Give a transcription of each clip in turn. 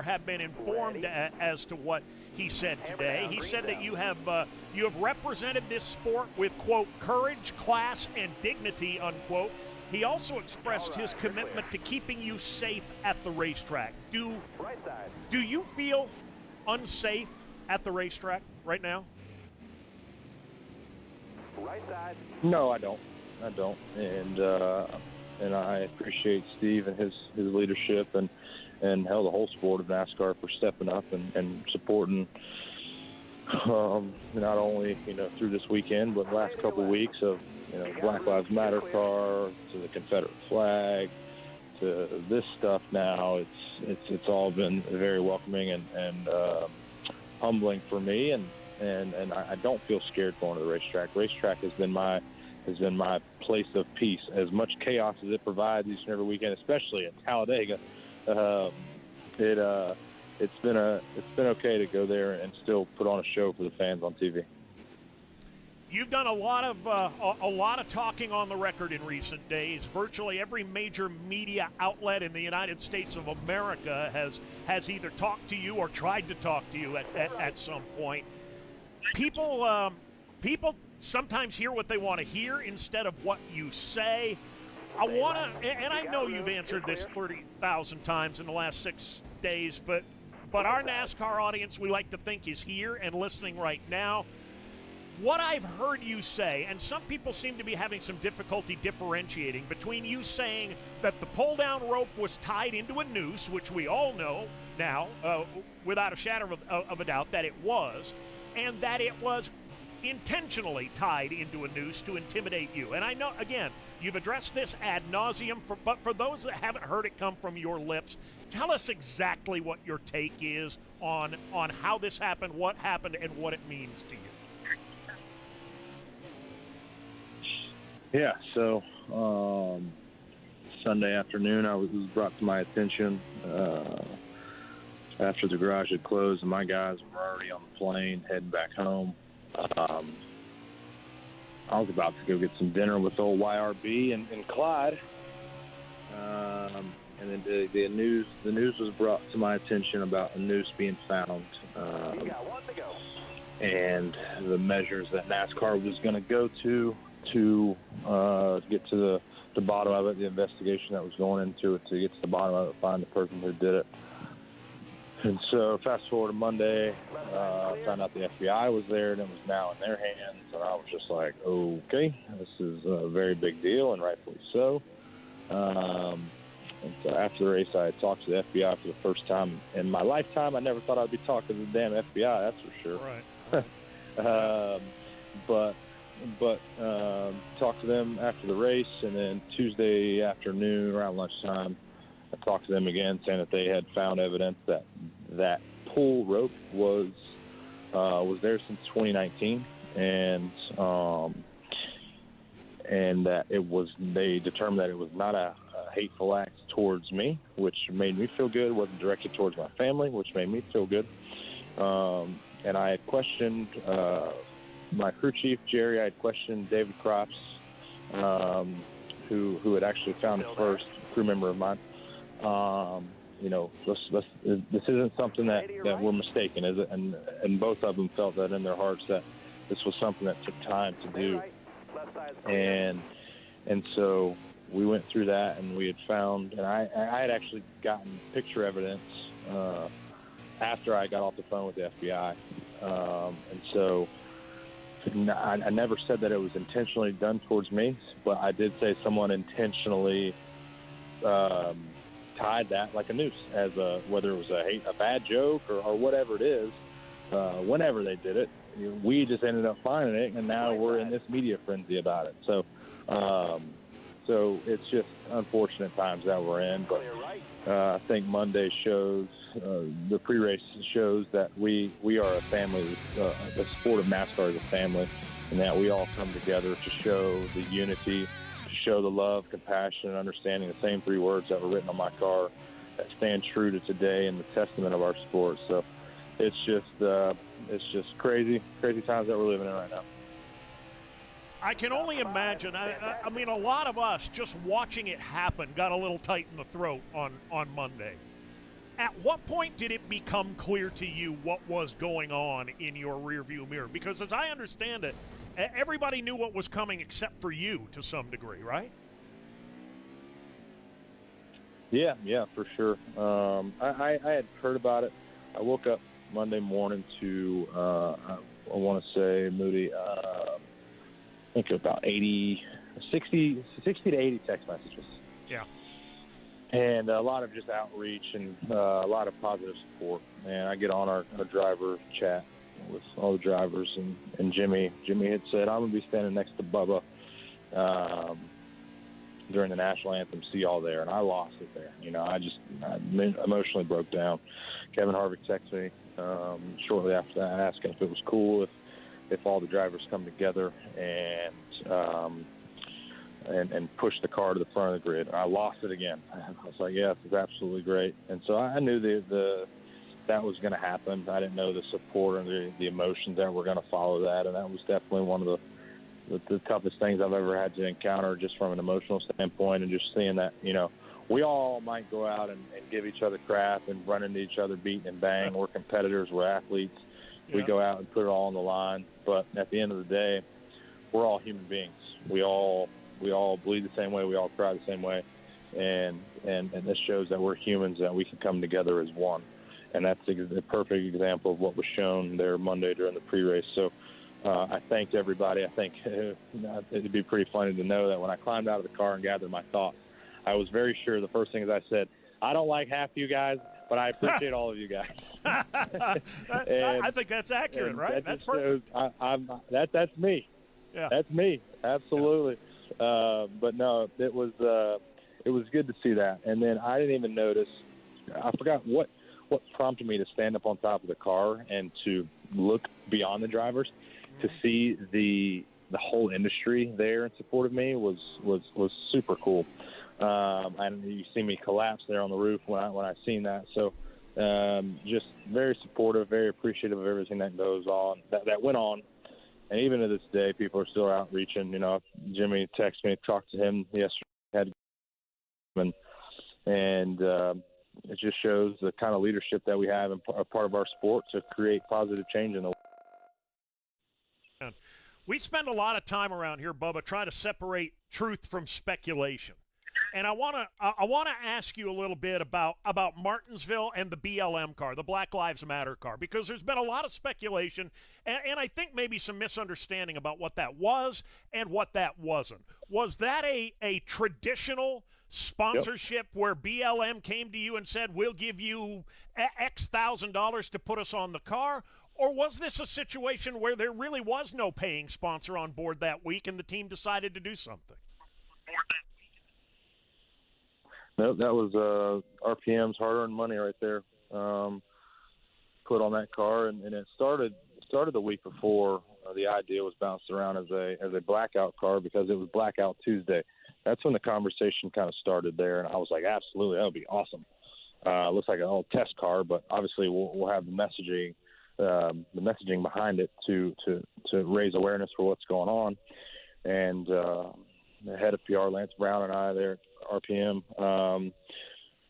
have been informed as to what he said today. He said that you have represented this sport with, quote, courage, class, and dignity, unquote. He also expressed his commitment to keeping you safe at the racetrack. Do you feel unsafe at the racetrack right now? Right side. No, I don't. And I appreciate Steve and his leadership and hell, the whole sport of NASCAR for stepping up and supporting not only through this weekend but the last couple of weeks of Black Lives Matter car to the Confederate flag to this stuff now. It's all been very welcoming and humbling for me, and I don't feel scared going to the racetrack. Racetrack has been my place of peace. As much chaos as it provides each and every weekend, especially at Talladega, it's been okay to go there and still put on a show for the fans on TV. You've done a lot of talking on the record in recent days. Virtually every major media outlet in the United States of America has either talked to you or tried to talk to you at some point. People sometimes hear what they want to hear instead of what you say. I want to, and I know you've answered this 30,000 times in the last 6 days, but our NASCAR audience, we like to think, is here and listening right now. What I've heard you say, and some people seem to be having some difficulty differentiating between you saying that the pull-down rope was tied into a noose, which we all know now, without a shadow of a doubt, that it was, and that it was intentionally tied into a noose to intimidate you. And I know, again, you've addressed this ad nauseum, but for those that haven't heard it come from your lips, tell us exactly what your take is on how this happened, what happened, and what it means to you. Yeah, so Sunday afternoon, it was brought to my attention after the garage had closed and my guys were already on the plane heading back home. I was about to go get some dinner with old YRB and Clyde, and then the news was brought to my attention about a noose being found, and the measures that NASCAR was going to go to get to the bottom of it, the investigation that was going into it to get to the bottom of it, find the person who did it. And so fast forward to Monday, found out the FBI was there and it was now in their hands. And I was just like, okay, this is a very big deal and rightfully so. And so after the race, I had talked to the FBI for the first time in my lifetime. I never thought I'd be talking to the damn FBI, that's for sure. Right. But talked to them after the race, and then Tuesday afternoon around lunchtime, I talked to them again, saying that they had found evidence that pull rope was there since 2019, and that they determined that it was not a hateful act towards me, which made me feel good. It wasn't directed towards my family, which made me feel good. And I had questioned my crew chief, Jerry. I had questioned David Crops, who had actually found it first, a crew member of mine. This isn't something that we're mistaken, is it? And both of them felt that in their hearts that this was something that took time to do. And so we went through that, and we had found, and I had actually gotten picture evidence after I got off the phone with the FBI. And so I never said that it was intentionally done towards me, but I did say someone intentionally tied that like a noose, as whether it was a bad joke or whatever it is. Whenever they did it, we just ended up finding it, and now we're in this media frenzy about it. So it's just unfortunate times that we're in. But I think Monday shows, the pre-race shows that we are a family. The sport of NASCAR is a family, and that we all come together to show the unity, to show the love, compassion, and understanding. The same three words that were written on my car that stand true to today and the testament of our sport. So it's just crazy times that we're living in right now. I can only imagine. I mean, a lot of us just watching it happen got a little tight in the throat on Monday. At what point did it become clear to you what was going on in your rearview mirror? Because as I understand it, everybody knew what was coming except for you to some degree, right? Yeah, for sure. I had heard about it. I woke up Monday morning to, I want to say, Moody, I think about 60 to 80 text messages. Yeah. And a lot of just outreach and a lot of positive support. And I get on our driver chat with all the drivers, and Jimmy had said, I'm going to be standing next to Bubba during the national anthem, see y'all there. And I lost it there. I emotionally broke down. Kevin Harvick texted me shortly after that, asking if it was cool if all the drivers come together and push the car to the front of the grid. I lost it again. I was like, yeah, this is absolutely great. And so I knew that was going to happen. I didn't know the support and the emotions that were going to follow that. And that was definitely one of the toughest things I've ever had to encounter, just from an emotional standpoint, and just seeing that, we all might go out and give each other crap and run into each other, beat and bang. We're competitors. We're athletes. Yeah. We go out and put it all on the line. But at the end of the day, we're all human beings. We all bleed the same way. We all cry the same way. And this shows that we're humans, that we can come together as one. And that's a perfect example of what was shown there Monday during the pre-race. So I thanked everybody. I think it'd be pretty funny to know that when I climbed out of the car and gathered my thoughts, I was very sure the first thing is I said, I don't like half you guys, but I appreciate all of you guys. I think that's accurate, right? That's perfect. That's me. Yeah. That's me. Absolutely. But no, it was good to see that. And then I didn't even notice. I forgot what prompted me to stand up on top of the car and to look beyond the drivers, to see the whole industry there in support of me was super cool. And you see me collapse there on the roof when I seen that. So just very supportive, very appreciative of everything that goes on, that went on. And even to this day, people are still outreaching. Jimmy texted me, talked to him yesterday, and it just shows the kind of leadership that we have in a part of our sport to create positive change in the world. We spend a lot of time around here, Bubba, trying to separate truth from speculation. And I want to ask you a little bit about Martinsville and the BLM car, the Black Lives Matter car, because there's been a lot of speculation and I think maybe some misunderstanding about what that was and what that wasn't. Was that a traditional sponsorship where BLM came to you and said, we'll give you X $1,000 to put us on the car? Or was this a situation where there really was no paying sponsor on board that week and the team decided to do something? No, that was RPM's hard-earned money right there, put on that car, and it started the week before. The idea was bounced around as a blackout car because it was Blackout Tuesday. That's when the conversation kind of started there, and I was like, absolutely, that would be awesome. Looks like an old test car, but obviously we'll have the messaging behind it to raise awareness for what's going on. And the head of PR, Lance Brown, and I there at RPM,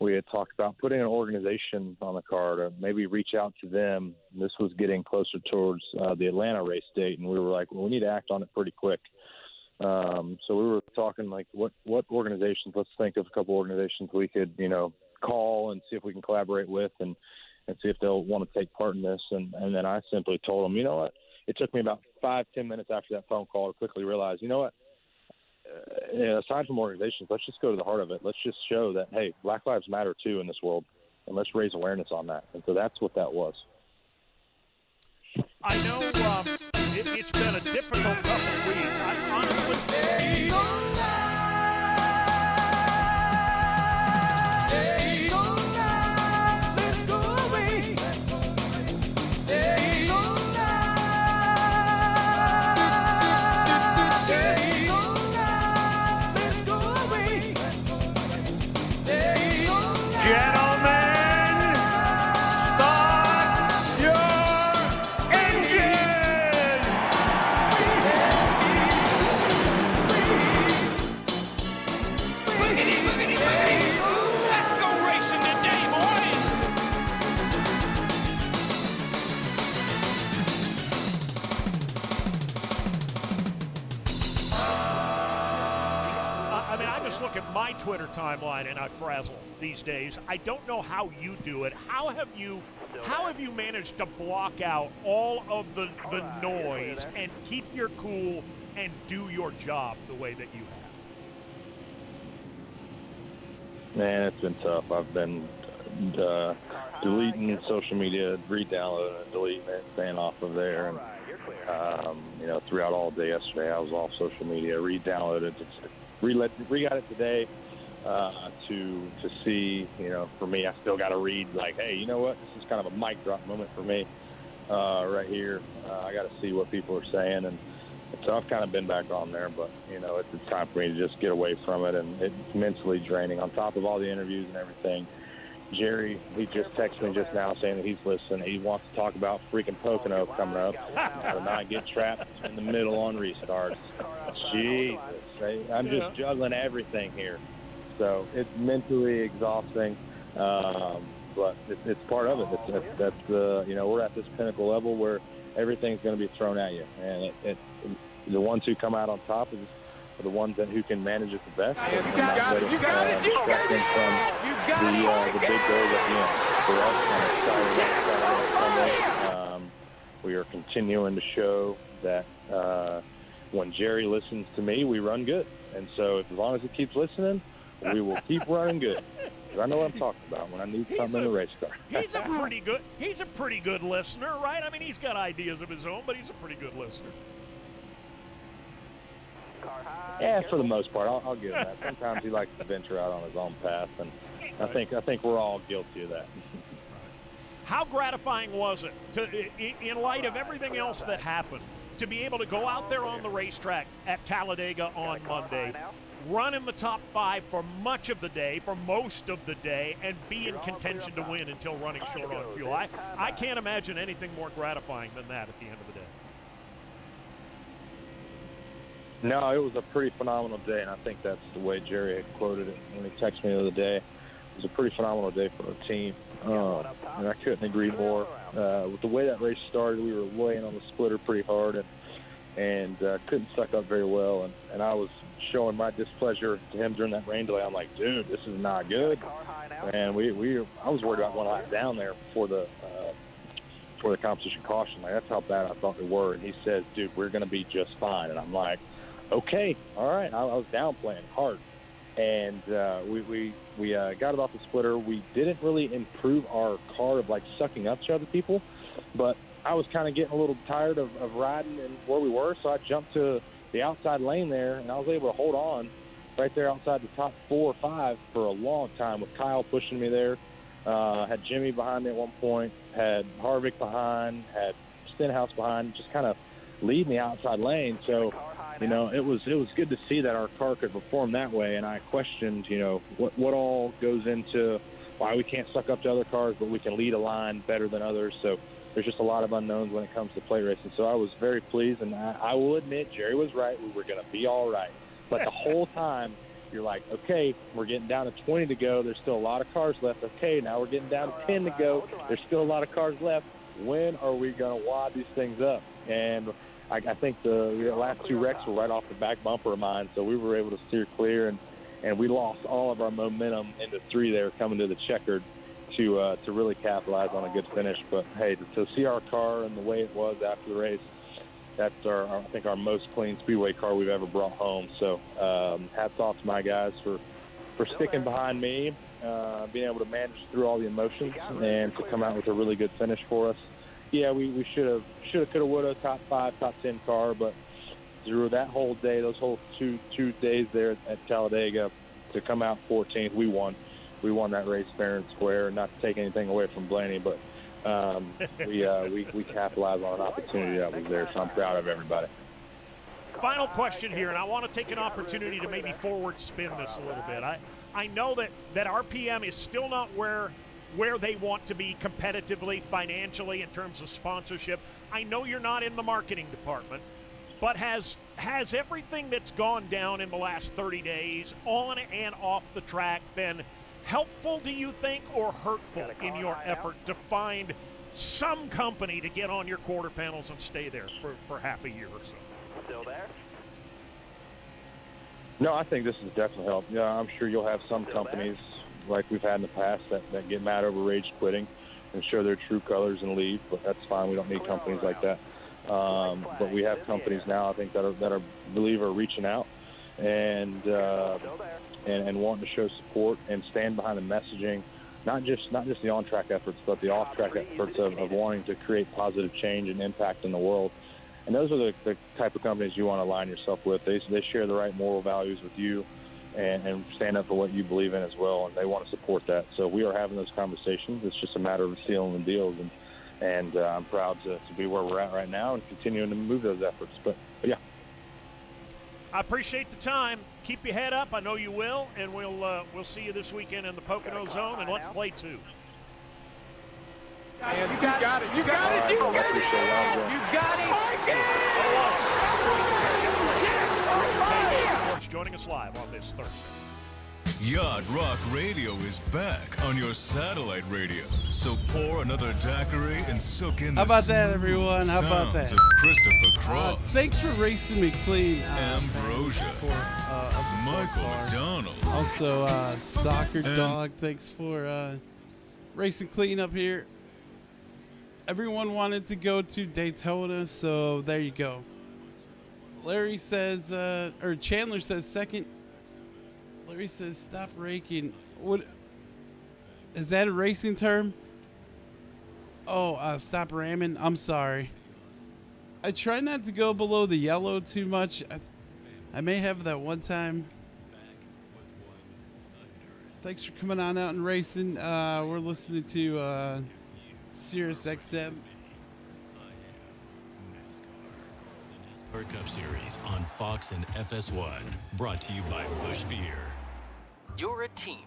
we had talked about putting an organization on the car to maybe reach out to them. This was getting closer towards the Atlanta race date, and we were like, well, we need to act on it pretty quick. So we were talking like, what organizations? Let's think of a couple organizations we could, call and see if we can collaborate with, and see if they'll want to take part in this. And then I simply told them, you know what? It took me about 5-10 minutes after that phone call to quickly realize, you know what? Aside from organizations, let's just go to the heart of it. Let's just show that, hey, Black Lives Matter too in this world, and let's raise awareness on that. And so that's what that was. I know it's been a difficult couple of weeks. I honestly... at my Twitter timeline and I frazzle these days. I don't know how you do it. How have you managed to block out all of the noise and keep your cool and do your job the way that you have? Man, it's been tough. I've been deleting social media, re-downloading it, deleting it, staying off of there. And, throughout all day yesterday, I was off social media, re-downloaded it, re-got it today to see, for me, I still got to read, like, hey, you know what? This is kind of a mic drop moment for me right here. I got to see what people are saying. And so I've kind of been back on there, but, it's time for me to just get away from it, and it's mentally draining. On top of all the interviews and everything, Jerry, he just texted me just now saying that he's listening. He wants to talk about freaking Pocono coming up, so not get trapped in the middle on restarts. Jesus, I'm just juggling everything here. So it's mentally exhausting, but it's part of it. We're at this pinnacle level where everything's going to be thrown at you, and the ones who come out on top are the ones who can manage it the best. You got it. The big goals at the end. For us, we are continuing to show that when Jerry listens to me, we run good. And so as long as he keeps listening, we will keep running good. I know what I'm talking about when I need something in a race car. He's a pretty good listener, right? I mean, he's got ideas of his own, but he's a pretty good listener. Yeah, for the most part, I'll give him that. Sometimes he likes to venture out on his own path, and I think we're all guilty of that. How gratifying was it, in light of everything else that happened, to be able to go out there on the racetrack at Talladega on Monday, run in the top 5 for much of the day, for most of the day, and be in contention to win until running short on fuel? I can't imagine anything more gratifying than that at the end of the day. No, it was a pretty phenomenal day, and I think that's the way Jerry had quoted it when he texted me the other day. It was a pretty phenomenal day for our team, and I couldn't agree more. With the way that race started, we were laying on the splitter pretty hard and couldn't suck up very well, and I was showing my displeasure to him during that rain delay. I'm like, dude, this is not good. And I was worried about one lap down there for the competition caution. Like, that's how bad I thought they were. And he says, dude, we're going to be just fine. And I'm like, okay, all right. I was downplaying hard. And we got it off the splitter. We didn't really improve our car of, like, sucking up to other people. But I was kind of getting a little tired of riding and where we were, so I jumped to the outside lane there, and I was able to hold on right there outside the top 4 or 5 for a long time with Kyle pushing me there. Had Jimmy behind me at one point, had Harvick behind, had Stenhouse behind, just kind of lead me outside lane. So, it was good to see that our car could perform that way, and I questioned, what all goes into why we can't suck up to other cars, but we can lead a line better than others. So there's just a lot of unknowns when it comes to plate racing. So I was very pleased, and I will admit Jerry was right. We were going to be all right. But the whole time you're like, okay, we're getting down to 20 to go. There's still a lot of cars left. Okay, now we're getting down to 10 to go. There's still a lot of cars left. When are we going to wad these things up? And I think the last 2 wrecks were right off the back bumper of mine, so we were able to steer clear, and we lost all of our momentum into 3 there coming to the checkered to really capitalize on a good finish. But, hey, to see our car and the way it was after the race, that's I think our most clean speedway car we've ever brought home. So hats off to my guys for sticking behind me, being able to manage through all the emotions and to come out with a really good finish for us. Yeah, we should have, could have, would have, top 5, top 10 car, but through that whole day, those whole two days there at Talladega, to come out 14th, we won. We won that race fair and square. Not to take anything away from Blaney, but we capitalized on an opportunity that was there, so I'm proud of everybody. Final question here, and I want to take an opportunity to maybe forward spin this a little bit. I know that RPM is still not where they want to be competitively, financially, in terms of sponsorship. I know you're not in the marketing department, but has everything that's gone down in the last 30 days, on and off the track, been helpful, do you think, or hurtful in your effort to find some company to get on your quarter panels and stay there for half a year or so? Still there? No, I think this has definitely helped. Yeah, I'm sure you'll have some companies like we've had in the past that get mad over rage quitting and show their true colors and leave, but that's fine. We don't need companies like that. But we have companies now, I think, that are reaching out and wanting to show support and stand behind the messaging, not just the on-track efforts, but the off-track efforts of wanting to create positive change and impact in the world. And those are the type of companies you want to align yourself with. They share the right moral values with you and stand up for what you believe in as well, and they want to support that. So we are having those conversations. It's just a matter of sealing the deals, and I'm proud to be where we're at right now and continuing to move those efforts. But yeah. I appreciate the time. Keep your head up. I know you will, and we'll see you this weekend in the Pocono Zone, and let's play two. And you got it. You got it. You got it. You got it. Joining us live on this Thursday. Yacht Rock Radio is back on your satellite radio. So pour another daiquiri and soak in the How about that, everyone? How about that? Of Christopher Cross. Thanks for racing me clean. Ambrosia. Michael McDonald. Also, Soccer Dog. Thanks for racing clean up here. Everyone wanted to go to Daytona, so there you go. Larry says, or Chandler says second. Larry says stop raking. What is that a racing term? Oh, stop ramming. I'm sorry. I try not to go below the yellow too much. I may have that one time. Thanks for coming on out and racing. We're listening to Sirius XM. The NASCAR Cup Series on Fox and FS1, brought to you by Busch Beer. You're a team.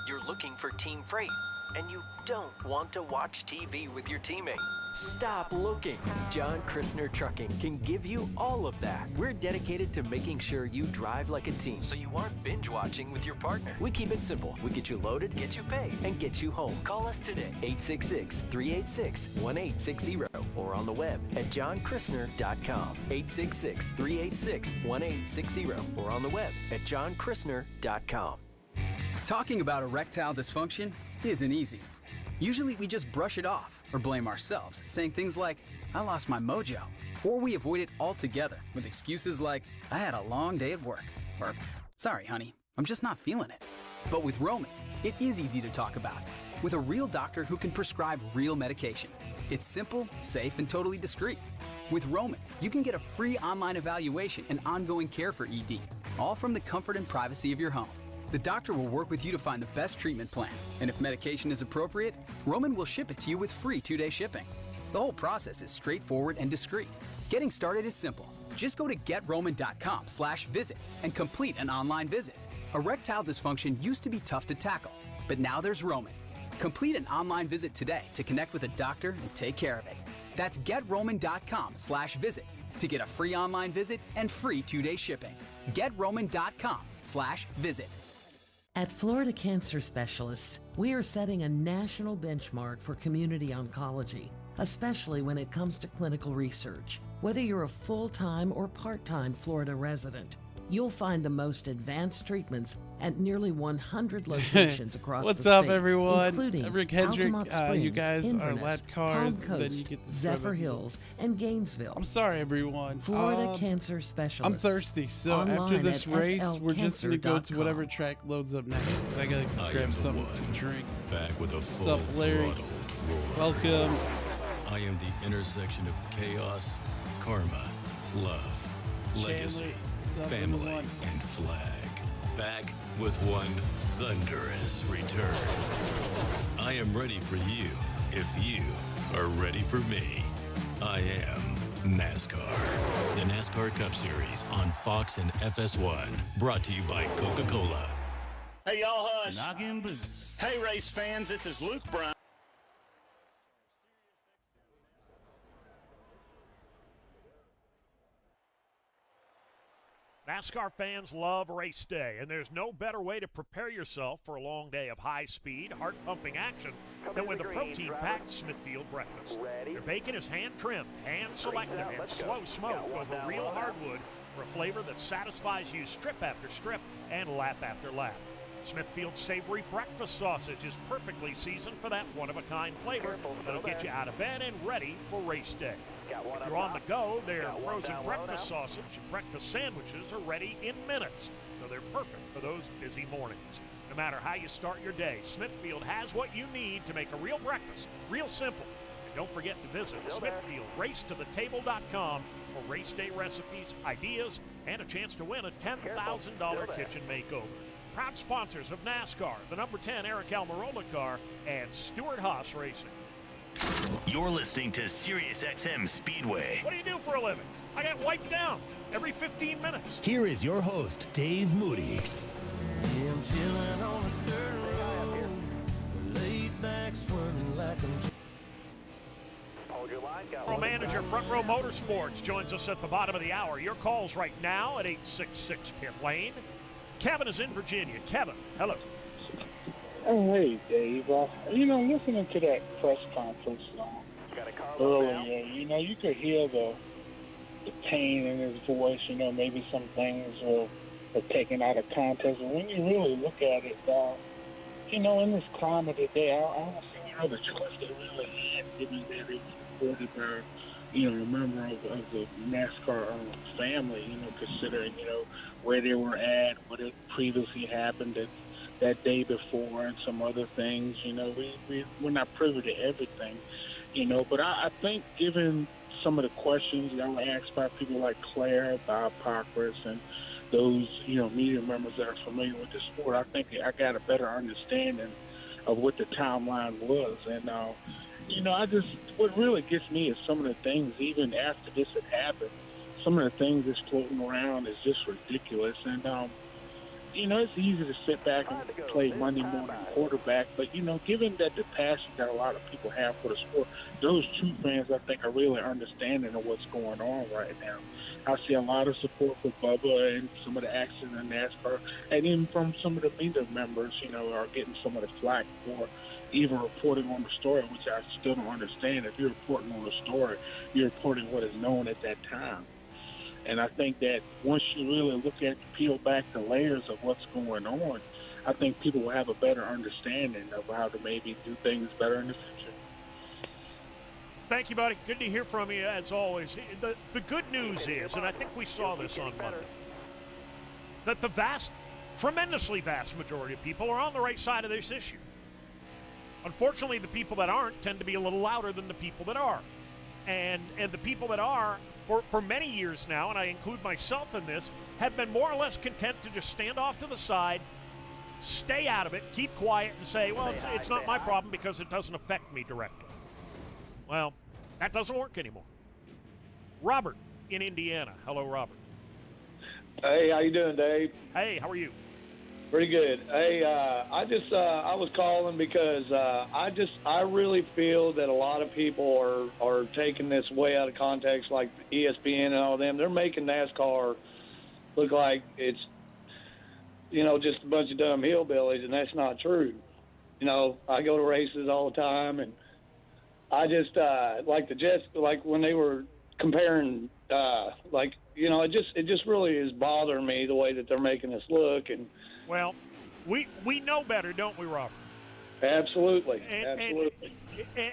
You're looking for team freight, and you don't want to watch TV with your teammate. Stop looking. John Christner Trucking can give you all of that. We're dedicated to making sure you drive like a team, so you aren't binge watching with your partner. We keep it simple. We get you loaded, get you paid, and get you home. Call us today, 866-386-1860, or on the web at johnchrisner.com. 866-386-1860, or on the web at johnchrisner.com. Talking about erectile dysfunction isn't easy. Usually we just brush it off or blame ourselves, saying things like, I lost my mojo. Or we avoid it altogether with excuses like, I had a long day at work. Or, sorry, honey, I'm just not feeling it. But with Roman, it is easy to talk about. With a real doctor who can prescribe real medication. It's simple, safe, and totally discreet. With Roman, you can get a free online evaluation and ongoing care for ED, all from the comfort and privacy of your home. The doctor will work with you to find the best treatment plan, and if medication is appropriate, Roman will ship it to you with free 2-day shipping. The whole process is straightforward and discreet. Getting started is simple. Just go to GetRoman.com/visit and complete an online visit. Erectile dysfunction used to be tough to tackle, but now there's Roman. Complete an online visit today to connect with a doctor and take care of it. That's GetRoman.com/visit to get a free online visit and free 2-day shipping. GetRoman.com/visit. At Florida Cancer Specialists, we are setting a national benchmark for community oncology, especially when it comes to clinical research. Whether you're a full-time or part-time Florida resident, you'll find the most advanced treatments at nearly 100 locations across the state. What's up, everyone? Including Rick Hendrick, Altamont Springs, you guys are Inverness, lap cars, Palm then you Coast, get to Zephyr Hills, and Gainesville. I'm sorry, everyone. Florida Cancer Specialists. I'm thirsty, so Online after this at race, we're just going to go to flcancer.com. whatever track loads up next, because I got to grab something to drink. Back with a What's up, Larry? full-throttled roar. Welcome. I am the intersection of chaos, karma, love, legacy, What's up, family, everyone? and flag. Back with one thunderous return. I am ready for you if you are ready for me. I am NASCAR. The NASCAR Cup Series on Fox and FS1, brought to you by Coca-Cola. Hey, y'all hush. Hey, race fans, this is Luke Brown. NASCAR fans love race day, and there's no better way to prepare yourself for a long day of high-speed, heart-pumping action than with a protein-packed Smithfield breakfast. Their bacon is hand-trimmed, hand-selected, and slow-smoked over real hardwood for a flavor that satisfies you strip after strip and lap after lap. Smithfield's savory breakfast sausage is perfectly seasoned for that one-of-a-kind flavor that'll get you out of bed and ready for race day. If you're on the go, their frozen breakfast sausage and breakfast sandwiches are ready in minutes, so they're perfect for those busy mornings. No matter how you start your day, Smithfield has what you need to make a real breakfast, real simple. And don't forget to visit SmithfieldRaceToTheTable.com for race day recipes, ideas, and a chance to win a $10,000 kitchen makeover. Proud sponsors of NASCAR, the number 10 Eric Almirola car, and Stewart Haas Racing. You're listening to SiriusXM Speedway. What do you do for a living? I get wiped down every 15 minutes. Here is your host, Dave Moody. I'm chilling on a dirt road, laid back swerving like I'm. General Manager, Front Row Motorsports, joins us at the bottom of the hour. Your calls right now at 866 Pit Lane. Kevin is in Virginia. Kevin, hello. Oh, hey, Dave. Listening to that press conference earlier, you could hear the pain in his voice. Maybe some things were taken out of context. But when you really look at it, in this climate today, I don't see the choice they really had, given that it was supported by, a member of the NASCAR family, considering, where they were at, what had previously happened that day before, and some other things. We're not privy to everything, but I think given some of the questions that were asked by people like Claire, Bob Pockris, and those, media members that are familiar with the sport, I think I got a better understanding of what the timeline was. And, what really gets me is some of the things, even after this had happened, some of the things that's floating around is just ridiculous. And, it's easy to sit back and play Monday morning quarterback, but, given that the passion that a lot of people have for the sport, those true fans, I think, are really understanding of what's going on right now. I see a lot of support for Bubba and some of the action in NASCAR, and even from some of the media members, are getting some of the flack for even reporting on the story, which I still don't understand. If you're reporting on the story, you're reporting what is known at that time. And I think that once you really look at, peel back the layers of what's going on, I think people will have a better understanding of how to maybe do things better in the future. Thank you, buddy. Good to hear from you, as always. The good news is, and I think we saw this on Monday, that the tremendously vast majority of people are on the right side of this issue. Unfortunately, the people that aren't tend to be a little louder than the people that are. And the people that are, for many years now, and I include myself in this, have been more or less content to just stand off to the side, stay out of it, keep quiet, and say, well, it's not my problem because it doesn't affect me directly. Well, that doesn't work anymore. Robert in Indiana. Hello, Robert. Hey, how you doing, Dave? Hey, how are you? Pretty good. Hey, I was calling because I really feel that a lot of people are taking this way out of context, like ESPN and all them. They're making NASCAR look like it's, just a bunch of dumb hillbillies, and that's not true. I go to races all the time, and I just like when they were comparing, it just really is bothering me the way that they're making us look. And well, we know better, don't we, Robert? Absolutely.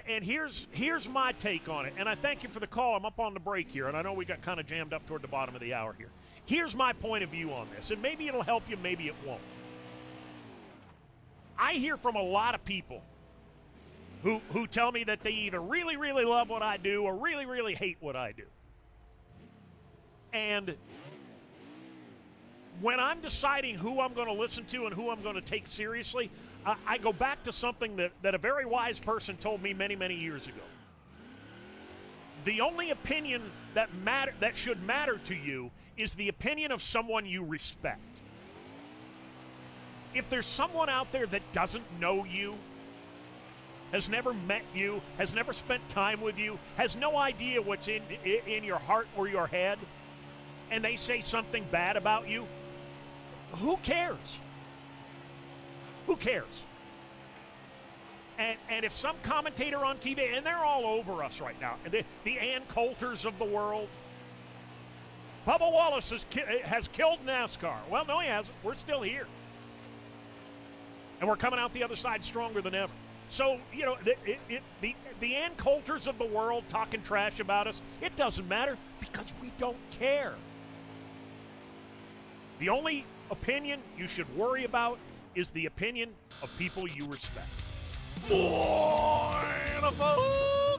And here's my take on it. And I thank you for the call. I'm up on the break here, and I know we got kind of jammed up toward the bottom of the hour here. Here's my point of view on this, and maybe it'll help you, maybe it won't. I hear from a lot of people who tell me that they either really, really love what I do or really, really hate what I do. And when I'm deciding who I'm going to listen to and who I'm going to take seriously, I go back to something that a very wise person told me many, many years ago. The only opinion that should matter to you is the opinion of someone you respect. If there's someone out there that doesn't know you, has never met you, has never spent time with you, has no idea what's in your heart or your head, and they say something bad about you, who cares? Who cares? And if some commentator on TV, and they're all over us right now, the Ann Coulters of the world, Bubba Wallace has killed NASCAR. Well, no, he hasn't. We're still here. And we're coming out the other side stronger than ever. So, you know, the Ann Coulters of the world talking trash about us, it doesn't matter because we don't care. The only opinion you should worry about is the opinion of people you respect. Wonderful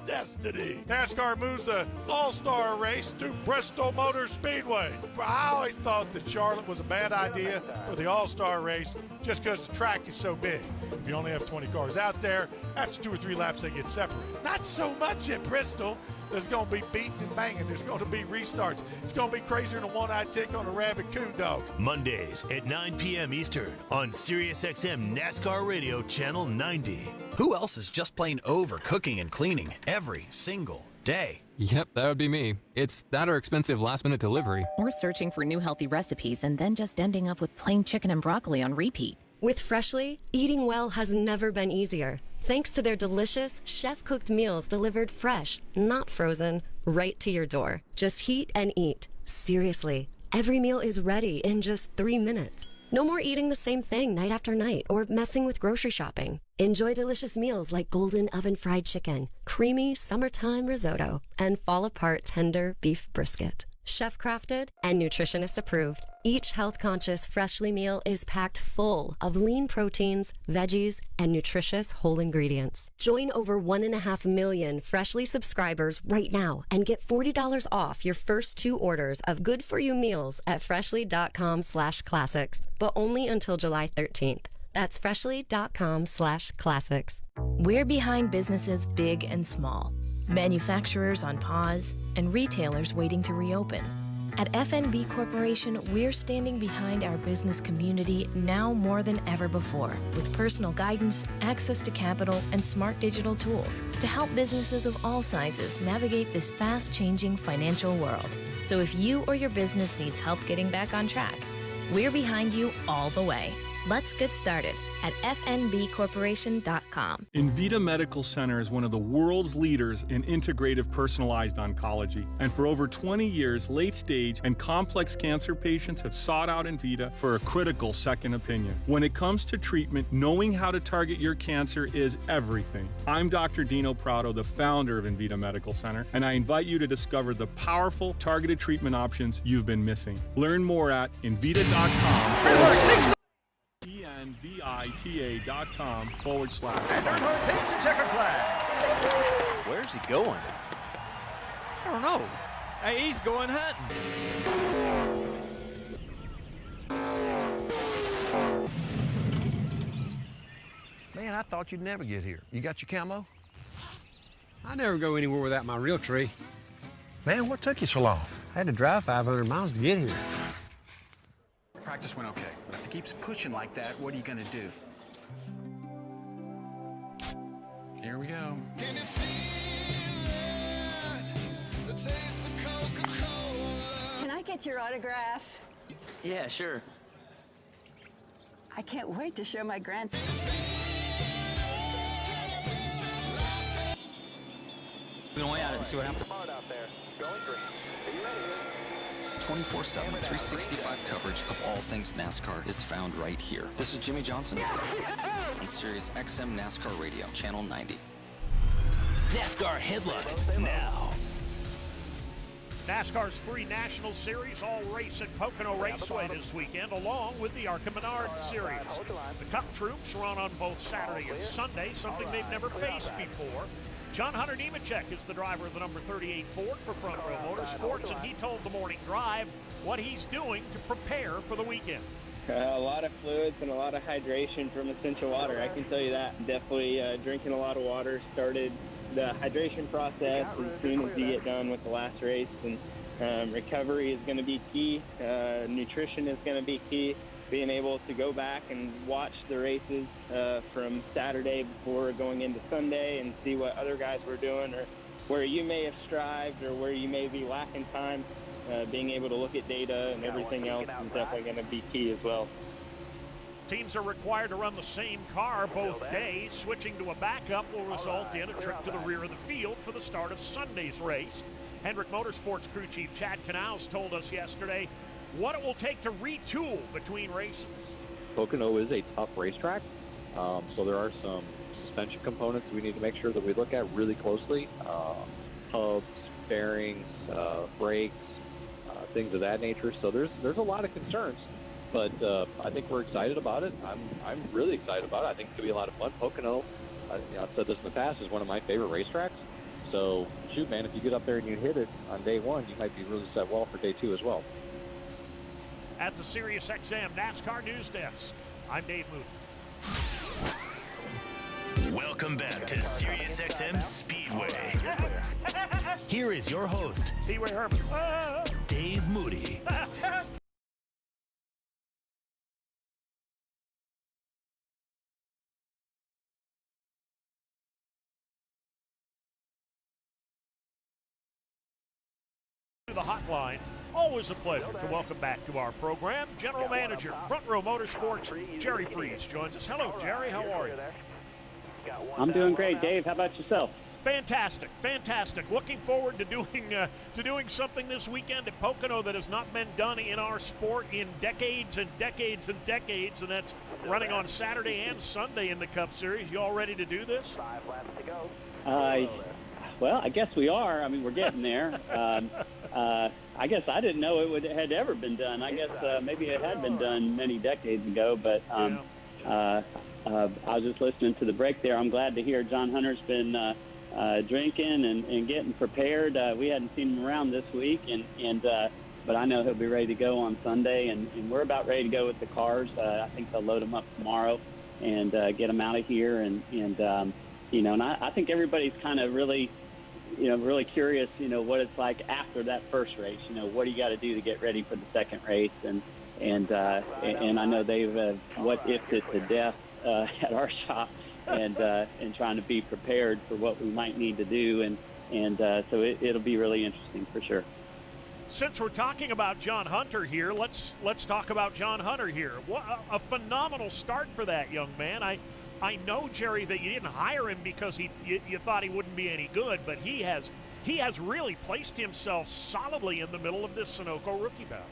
destiny. NASCAR moves the All-Star race to Bristol Motor Speedway. I always thought that Charlotte was a bad idea for the All-Star race just because the track is so big. If you only have 20 cars out there, after 2 or 3 laps they get separated. Not so much at Bristol. There's going to be beating and banging. There's going to be restarts. It's going to be crazier than a one-eyed tick on a rabid coon dog. Mondays at 9 p.m. Eastern on SiriusXM NASCAR Radio Channel 90. Who else is just plain over cooking and cleaning every single day? Yep, that would be me. It's that or expensive last-minute delivery. Or searching for new healthy recipes and then just ending up with plain chicken and broccoli on repeat. With Freshly, eating well has never been easier. Thanks to their delicious, chef-cooked meals delivered fresh, not frozen, right to your door. Just heat and eat. Seriously, every meal is ready in just 3 minutes. No more eating the same thing night after night or messing with grocery shopping. Enjoy delicious meals like golden oven-fried chicken, creamy summertime risotto, and fall-apart tender beef brisket. Chef-crafted and nutritionist approved. Each health-conscious Freshly meal is packed full of lean proteins, veggies, and nutritious whole ingredients. Join over 1.5 million Freshly subscribers right now and get $40 off your first 2 orders of good-for-you meals at freshly.com/classics, but only until July 13th. That's freshly.com/classics. We're behind businesses big and small, manufacturers on pause, and retailers waiting to reopen. At FNB Corporation, we're standing behind our business community now more than ever before, with personal guidance, access to capital, and smart digital tools to help businesses of all sizes navigate this fast-changing financial world. So if you or your business needs help getting back on track, we're behind you all the way. Let's get started at fnbcorporation.com. Invita Medical Center is one of the world's leaders in integrative personalized oncology. And for over 20 years, late-stage and complex cancer patients have sought out Invita for a critical second opinion. When it comes to treatment, knowing how to target your cancer is everything. I'm Dr. Dino Prado, the founder of Invita Medical Center, and I invite you to discover the powerful, targeted treatment options you've been missing. Learn more at invita.com. ENVITA.com/. And Earnhardt takes the checkered flag. Where's he going? I don't know. Hey, he's going hunting. Man, I thought you'd never get here. You got your camo? I never go anywhere without my real tree. Man, what took you so long? I had to drive 500 miles to get here. Practice went okay, but if he keeps pushing like that, what are you gonna do? Here we go. Can you feel it? The taste of Coca-Cola. Can I get your autograph? Yeah, sure. I can't wait to show my grandson. We're gonna weigh out and see what happens. 24/7, 365 coverage of all things NASCAR is found right here. This is Jimmy Johnson on Sirius XM NASCAR Radio, Channel 90. NASCAR headlines now. NASCAR's 3 National Series all race at Pocono Raceway this weekend, along with the ARCA Menard Series. The Cup troops run on both Saturday and Sunday, something they've never faced before. John Hunter Nemechek is the driver of the number 38 Ford for Front Row Motorsports, and he told the Morning Drive what he's doing to prepare for the weekend. A lot of fluids and a lot of hydration from essential water, I can tell you that. Definitely drinking a lot of water. Started the hydration process as soon as you get done with the last race, and recovery is going to be key. Nutrition is going to be key. Being able to go back and watch the races from Saturday before going into Sunday and see what other guys were doing, or where you may have strived or where you may be lacking time. Being able to look at data and everything else is definitely going to be key as well. Teams are required to run the same car both days. Switching to a backup will result in a trip to the rear of the field for the start of Sunday's race. Hendrick Motorsports crew chief Chad Knaus told us yesterday what it will take to retool between races. Pocono is a tough racetrack, so there are some suspension components we need to make sure that we look at really closely. Hubs, bearings, brakes, things of that nature. So there's a lot of concerns, but I think we're excited about it. I'm really excited about it. I think it's going to be a lot of fun. Pocono, I've said this in the past, is one of my favorite racetracks. So, shoot, man, if you get up there and you hit it on day one, you might be really set well for day two as well. At the SiriusXM NASCAR News Desk, I'm Dave Moody. Welcome back to SiriusXM Speedway. Here is your host, Speedway Herman, Dave Moody. The hotline. Always a pleasure to welcome back to our program General Manager, Front Row Motorsports, Jerry Freeze joins us. Hello, Jerry. How are you? I'm doing great, Dave. How about yourself? Fantastic, fantastic. Looking forward to doing something this weekend at Pocono that has not been done in our sport in decades and decades and decades, and that's running on Saturday and Sunday in the Cup Series. You all ready to do this? 5 laps to go. Well, I guess we are. I mean, we're getting there. I guess I didn't know it had ever been done. I guess maybe it had been done many decades ago, but I was just listening to the break there. I'm glad to hear John Hunter's been drinking and getting prepared. We hadn't seen him around this week, but I know he'll be ready to go on Sunday, and we're about ready to go with the cars. I think they'll load them up tomorrow and get them out of here, and I think everybody's kind of really curious, what it's like after that first race. What do you got to do to get ready for the second race? And I know they've what ifed it to death at our shop, and trying to be prepared for what we might need to do, and so it'll be really interesting for sure. Since we're talking about John Hunter here, let's talk about John Hunter here. What a phenomenal start for that young man. I know, Jerry, that you didn't hire him because you thought he wouldn't be any good, but he has really placed himself solidly in the middle of this Sunoco rookie battle.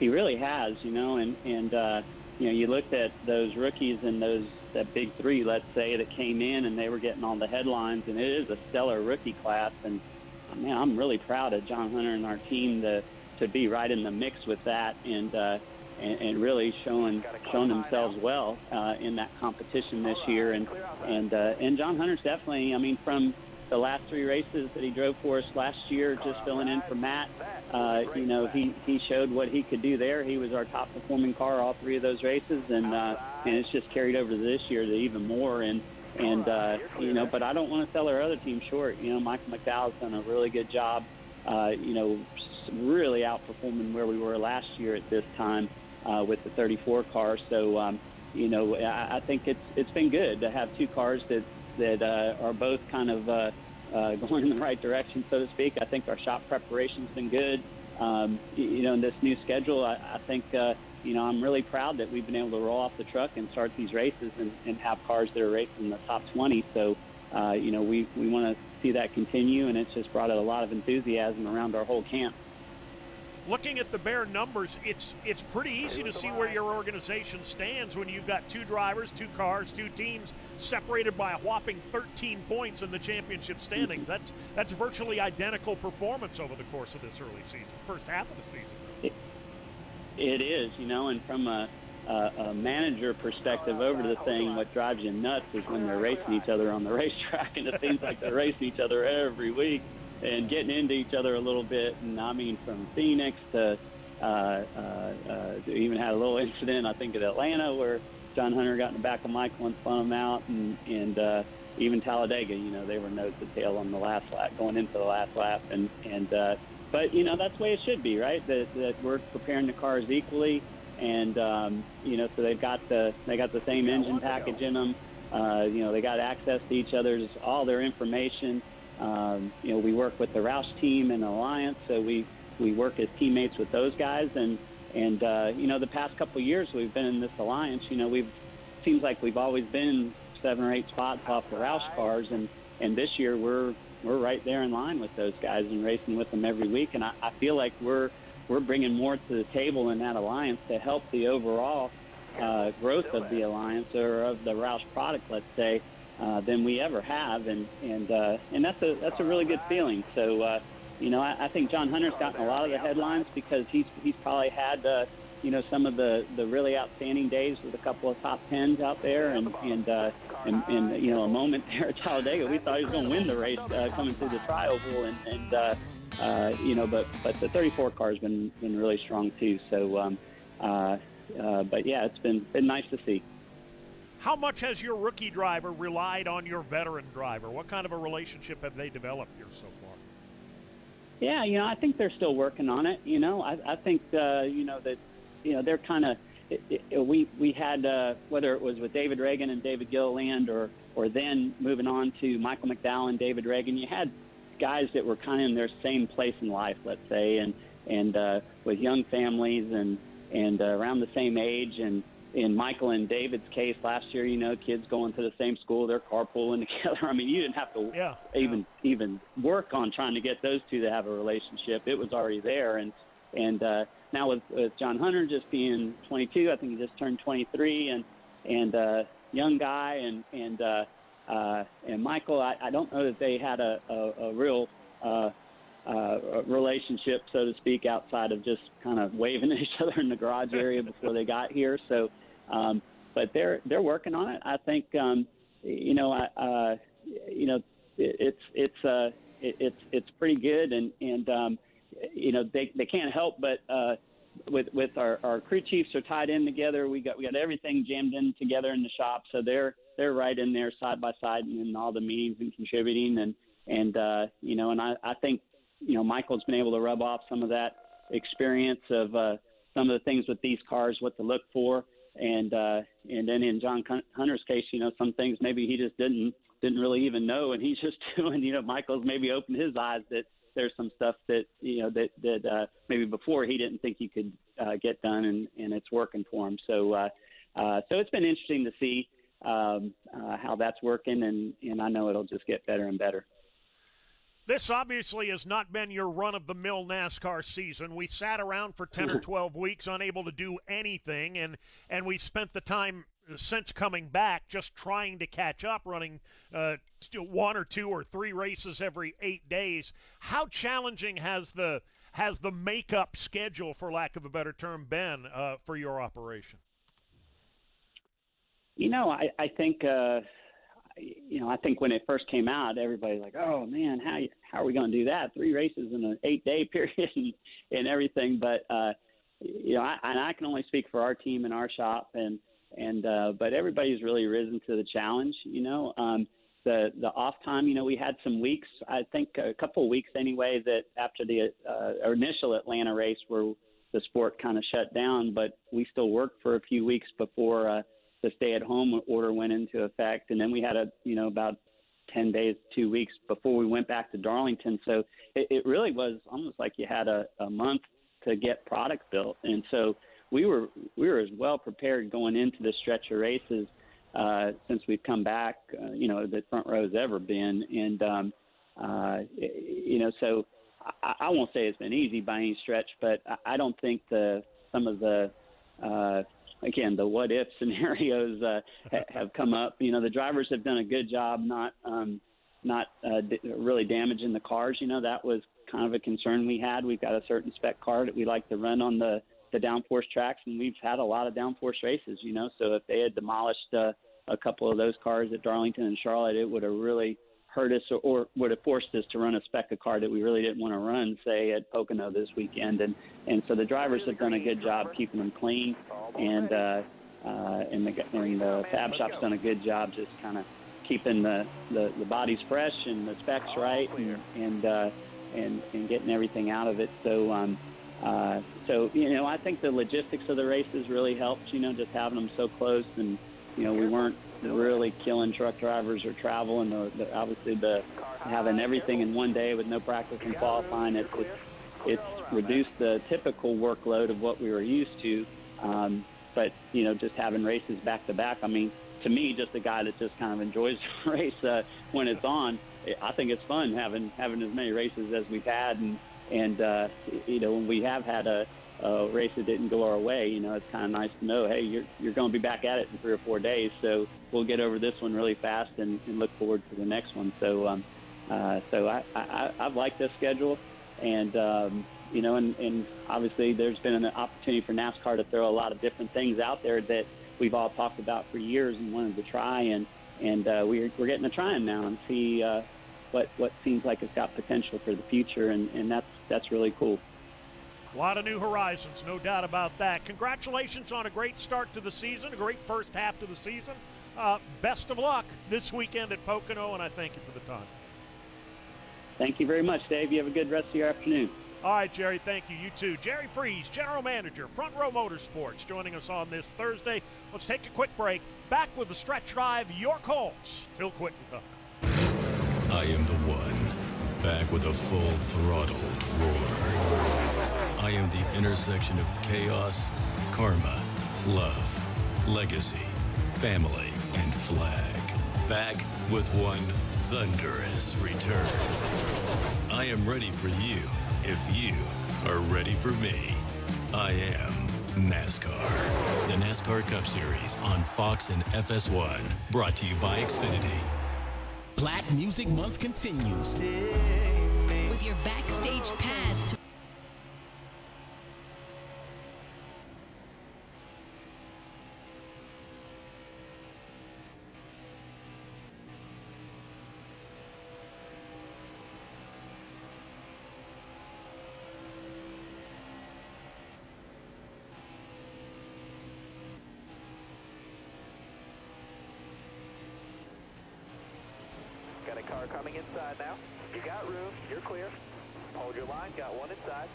He really has, and you looked at those rookies and that big three, let's say, that came in and they were getting all the headlines, and it is a stellar rookie class, and man, I'm really proud of John Hunter and our team to be right in the mix with that, and really showing themselves well in that competition this year. And John Hunter's definitely, from the last 3 races that he drove for us last year, just filling in for Matt, he showed what he could do there. He was our top performing car all 3 of those races, and it's just carried over to this year to even more. But I don't want to sell our other team short. Michael McDowell's done a really good job, really outperforming where we were last year at this time. With the 34 car. So, I think it's been good to have 2 cars that are both kind of going in the right direction, so to speak. I think our shop preparation's been good. In this new schedule, I think, I'm really proud that we've been able to roll off the truck and start these races and have cars that are racing in the top 20. So, we want to see that continue, and it's just brought a lot of enthusiasm around our whole camp. Looking at the bare numbers, it's pretty easy to see where your organization stands when you've got 2 drivers, 2 cars, 2 teams separated by a whopping 13 points in the championship standings. That's virtually identical performance over the course of this early season, first half of the season. It is, and from a manager perspective over the thing, what drives you nuts is when they're racing each other on the racetrack, and it seems like they're racing each other every week and getting into each other a little bit. And from Phoenix to even had a little incident, I think, at Atlanta, where John Hunter got in the back of Michael and spun him out, and even Talladega, they were nose to tail on the last lap, going into the last lap, but that's the way it should be, right? That we're preparing the cars equally, and so they've got the same engine package in them. They got access to each other's all their information. We work with the Roush team and Alliance, so we work as teammates with those guys. And the past couple of years we've been in this Alliance, seems like we've always been 7 or 8 spots off the Roush cars, and this year we're right there in line with those guys and racing with them every week. And I feel like we're bringing more to the table in that alliance to help the overall growth of the alliance, or of the Roush product, let's say, than we ever have, and that's a really good feeling. So I think John Hunter's gotten a lot of the headlines because he's probably had some of the really outstanding days with a couple of top tens out there, and a moment there at Talladega, we thought he was going to win the race coming through the tri-oval, but the 34 car's been really strong too. So, but yeah, it's been nice to see. How much has your rookie driver relied on your veteran driver? What kind of a relationship have they developed here so far? Yeah, I think they're still working on it. I think that they're kind of. We had whether it was with David Reagan and David Gilliland, or then moving on to Michael McDowell and David Reagan, you had guys that were kind of in their same place in life, let's say, and with young families and around the same age. And in Michael and David's case last year, kids going to the same school, they're carpooling together. I mean, you didn't have to even work on trying to get those two to have a relationship. It was already there. And now with John Hunter just being 22, I think he just turned 23, and young guy, and Michael, I don't know that they had a real relationship, so to speak, outside of just kind of waving at each other in the garage area before they got here. So, but they're working on it. I think it's pretty good, and they can't help but with our crew chiefs are tied in together. We got everything jammed in together in the shop, so they're right in there side by side in all the meetings and contributing, and I think Michael's been able to rub off some of that experience of some of the things with these cars, what to look for, and then in John Hunter's case, some things maybe he just didn't really even know, and he's just doing. Michael's maybe opened his eyes that there's some stuff that that maybe before he didn't think he could get done, and it's working for him. So it's been interesting to see how that's working, and I know it'll just get better and better. This obviously has not been your run-of-the-mill NASCAR season. We sat around for 10 or 12 weeks unable to do anything, and we spent the time since coming back just trying to catch up, running 1 or 2 or 3 races every 8 days. How challenging has the makeup schedule, for lack of a better term, been for your operation? I think I think when it first came out, everybody's like, "Oh man, how are we going to do that? 3 races in an 8-day period and everything." But I can only speak for our team and our shop, but everybody's really risen to the challenge. The off time, we had some weeks, I think a couple of weeks anyway, that after the initial Atlanta race where the sport kind of shut down, but we still worked for a few weeks before the stay-at-home order went into effect, and then we had about 10 days, 2 weeks before we went back to Darlington. So it really was almost like you had a month to get product built, and so we were as well prepared going into the stretch of races since we've come back, the front row's ever been, and so I won't say it's been easy by any stretch, but I don't think some of the again, the what-if scenarios have come up. The drivers have done a good job not really damaging the cars. That was kind of a concern we had. We've got a certain spec car that we like to run on the downforce tracks, and we've had a lot of downforce races, so if they had demolished a couple of those cars at Darlington and Charlotte, it would have really hurt us or would have forced us to run a spec of car that we really didn't want to run, say, at Pocono this weekend. And so the drivers have done a good job keeping them clean, and the fab shop's done a good job just kind of keeping the bodies fresh and the specs right, and getting everything out of it. So I think the logistics of the races really helped, just having them so close, and we weren't really killing truck drivers or travel, and obviously having everything in one day with no practice and qualifying, it's reduced the typical workload of what we were used to. But just having races back to back, I mean, to me, just a guy that just kind of enjoys the race when it's on, I think it's fun having as many races as we've had, and when we have had a race that didn't go our way, it's kind of nice to know, hey, you're going to be back at it in 3 or 4 days, so we'll get over this one really fast and look forward to the next one. So I've liked this schedule, and and obviously there's been an opportunity for NASCAR to throw a lot of different things out there that we've all talked about for years and wanted to try, and we're getting to try them now and see what seems like it's got potential for the future, and that's really cool. A lot of new horizons, no doubt about that. Congratulations on a great start to the season, a great first half to the season. Best of luck this weekend at Pocono, and I thank you for the time. Thank you very much, Dave. You have a good rest of your afternoon. All right, Jerry, thank you. You too. Jerry Freeze, General Manager, Front Row Motorsports, joining us on this Thursday. Let's take a quick break. Back with the Stretch Drive, your calls. Phil Quittencock. I am the one, back with a full-throttled roar. I am the intersection of chaos, karma, love, legacy, family, and flag. Back with one thunderous return. I am ready for you if you are ready for me. I am NASCAR. The NASCAR Cup Series on Fox and FS1. Brought to you by Xfinity. Black Music Month continues with your backstage pass to Got a car coming inside now. You got room. You're clear. Hold your line. Got one inside.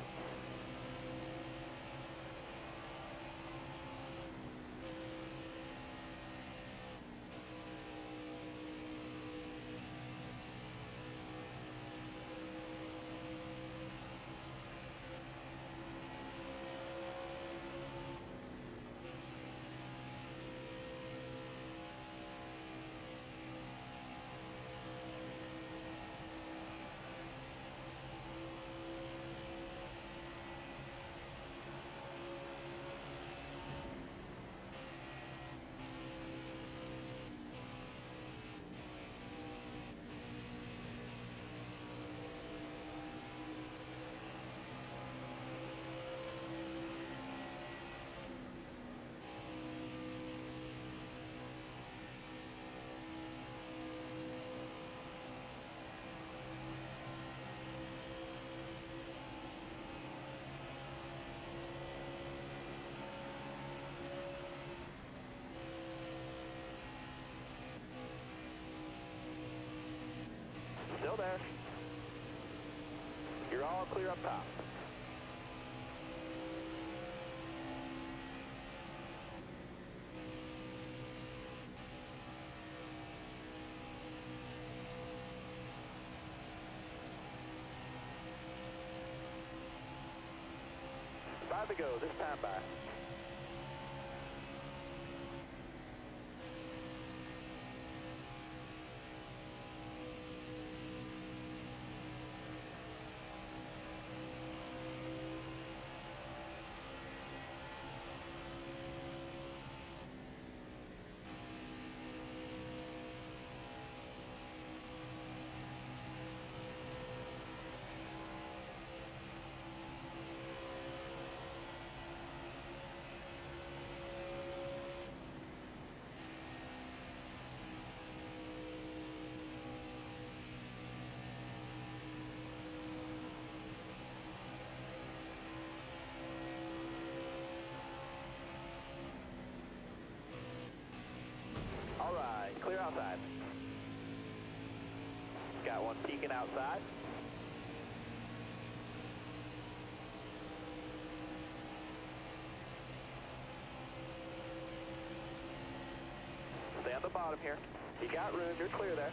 Still there. You're all clear up top. Five to go, this time by. All right, clear outside. Got one peeking outside. Stay on the bottom here. You got room, you're clear there.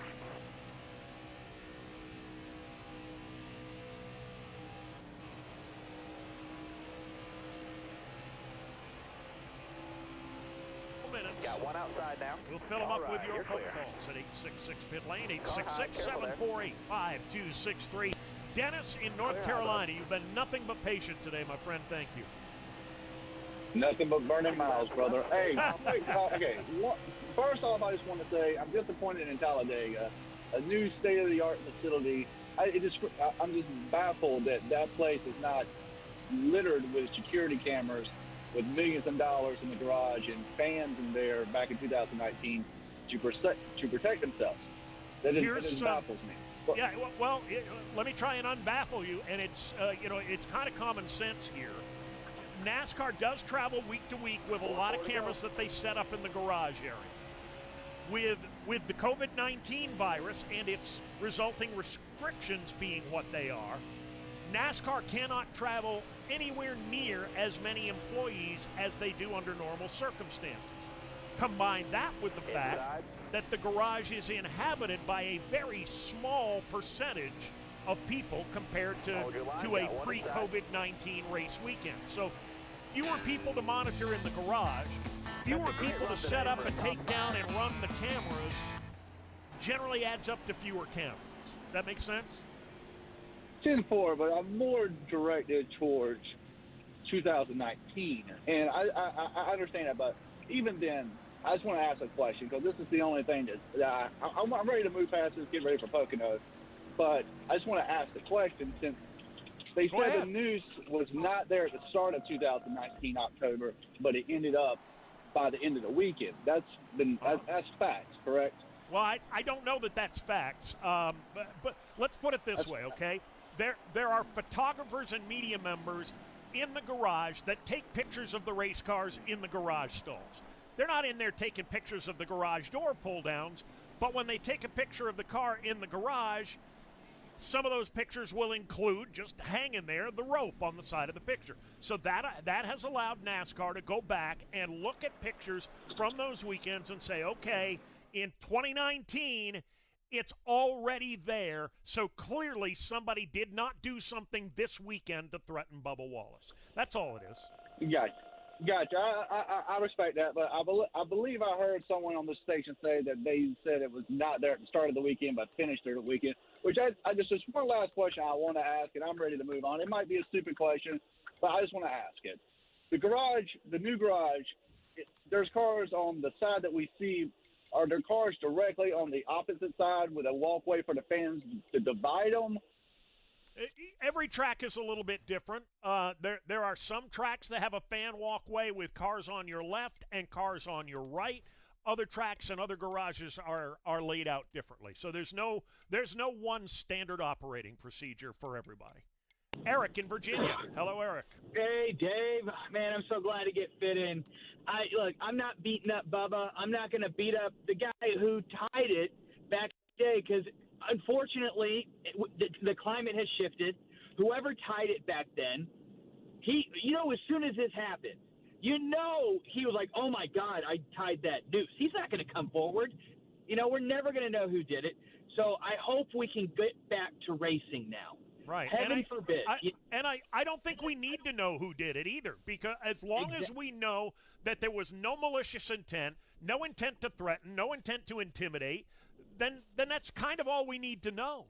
Minutes. Got one outside now. We'll fill them up with your phone clear. calls at 866-PIT-LANE, Car high, careful there. 866-748-5263. Dennis in North Carolina, you've been nothing but patient today, my friend. Thank you. Nothing but burning miles, brother. Hey, okay. First off, I just want to say I'm disappointed in Talladega, a new state-of-the-art facility. I'm just baffled that that place is not littered with security cameras with millions of dollars in the garage and fans in there back in 2019 to protect themselves. That just baffles me. Yeah, well, let me try and unbaffle you, and it's it's kind of common sense here. NASCAR does travel week to week with a lot of cameras that they set up in the garage area. With the COVID-19 virus and its resulting restrictions being what they are, NASCAR cannot travel anywhere near as many employees as they do under normal circumstances. Combine that with the fact that the garage is inhabited by a very small percentage of people compared to a pre-COVID-19 race weekend. So fewer people to monitor in the garage, fewer people to set up and take down and run the cameras generally adds up to fewer cameras. Does that make sense? 10-4, but I'm more directed towards 2019. And I understand that, but even then, I just want to ask a question because this is the only thing that I'm ready to move past this, get ready for Poconos. But I just want to ask the question since they said the noose was not there at the start of 2019 October, but it ended up by the end of the weekend. That's facts, correct? Well, I don't know that that's facts, but let's put it this way, okay? There are photographers and media members in the garage that take pictures of the race cars in the garage stalls. They're not in there taking pictures of the garage door pull-downs, but when they take a picture of the car in the garage, some of those pictures will include, just hanging there, the rope on the side of the picture. So that has allowed NASCAR to go back and look at pictures from those weekends and say, okay, in 2019, it's already there, so clearly somebody did not do something this weekend to threaten Bubba Wallace. That's all it is. Gotcha. I respect that, but I believe I heard someone on the station say that they said it was not there at the start of the weekend, but finished there at the weekend, which I just one last question I want to ask, and I'm ready to move on. It might be a stupid question, but I just want to ask it. The new garage, there's cars on the side that we see. Are there cars directly on the opposite side with a walkway for the fans to divide them? Every track is a little bit different. There are some tracks that have a fan walkway with cars on your left and cars on your right. Other tracks and other garages are laid out differently. So there's no one standard operating procedure for everybody. Eric in Virginia. Hello, Eric. Hey, Dave. Man, I'm so glad to get fit in. Look, I'm not beating up Bubba. I'm not going to beat up the guy who tied it back in the day because, unfortunately, the climate has shifted. Whoever tied it back then, as soon as this happened, he was like, oh, my God, I tied that noose. He's not going to come forward. We're never going to know who did it. So I hope we can get back to racing now. Right. Heaven forbid. I don't think we need to know who did it either, because as long as we know that there was no malicious intent, no intent to threaten, no intent to intimidate, then that's kind of all we need to know.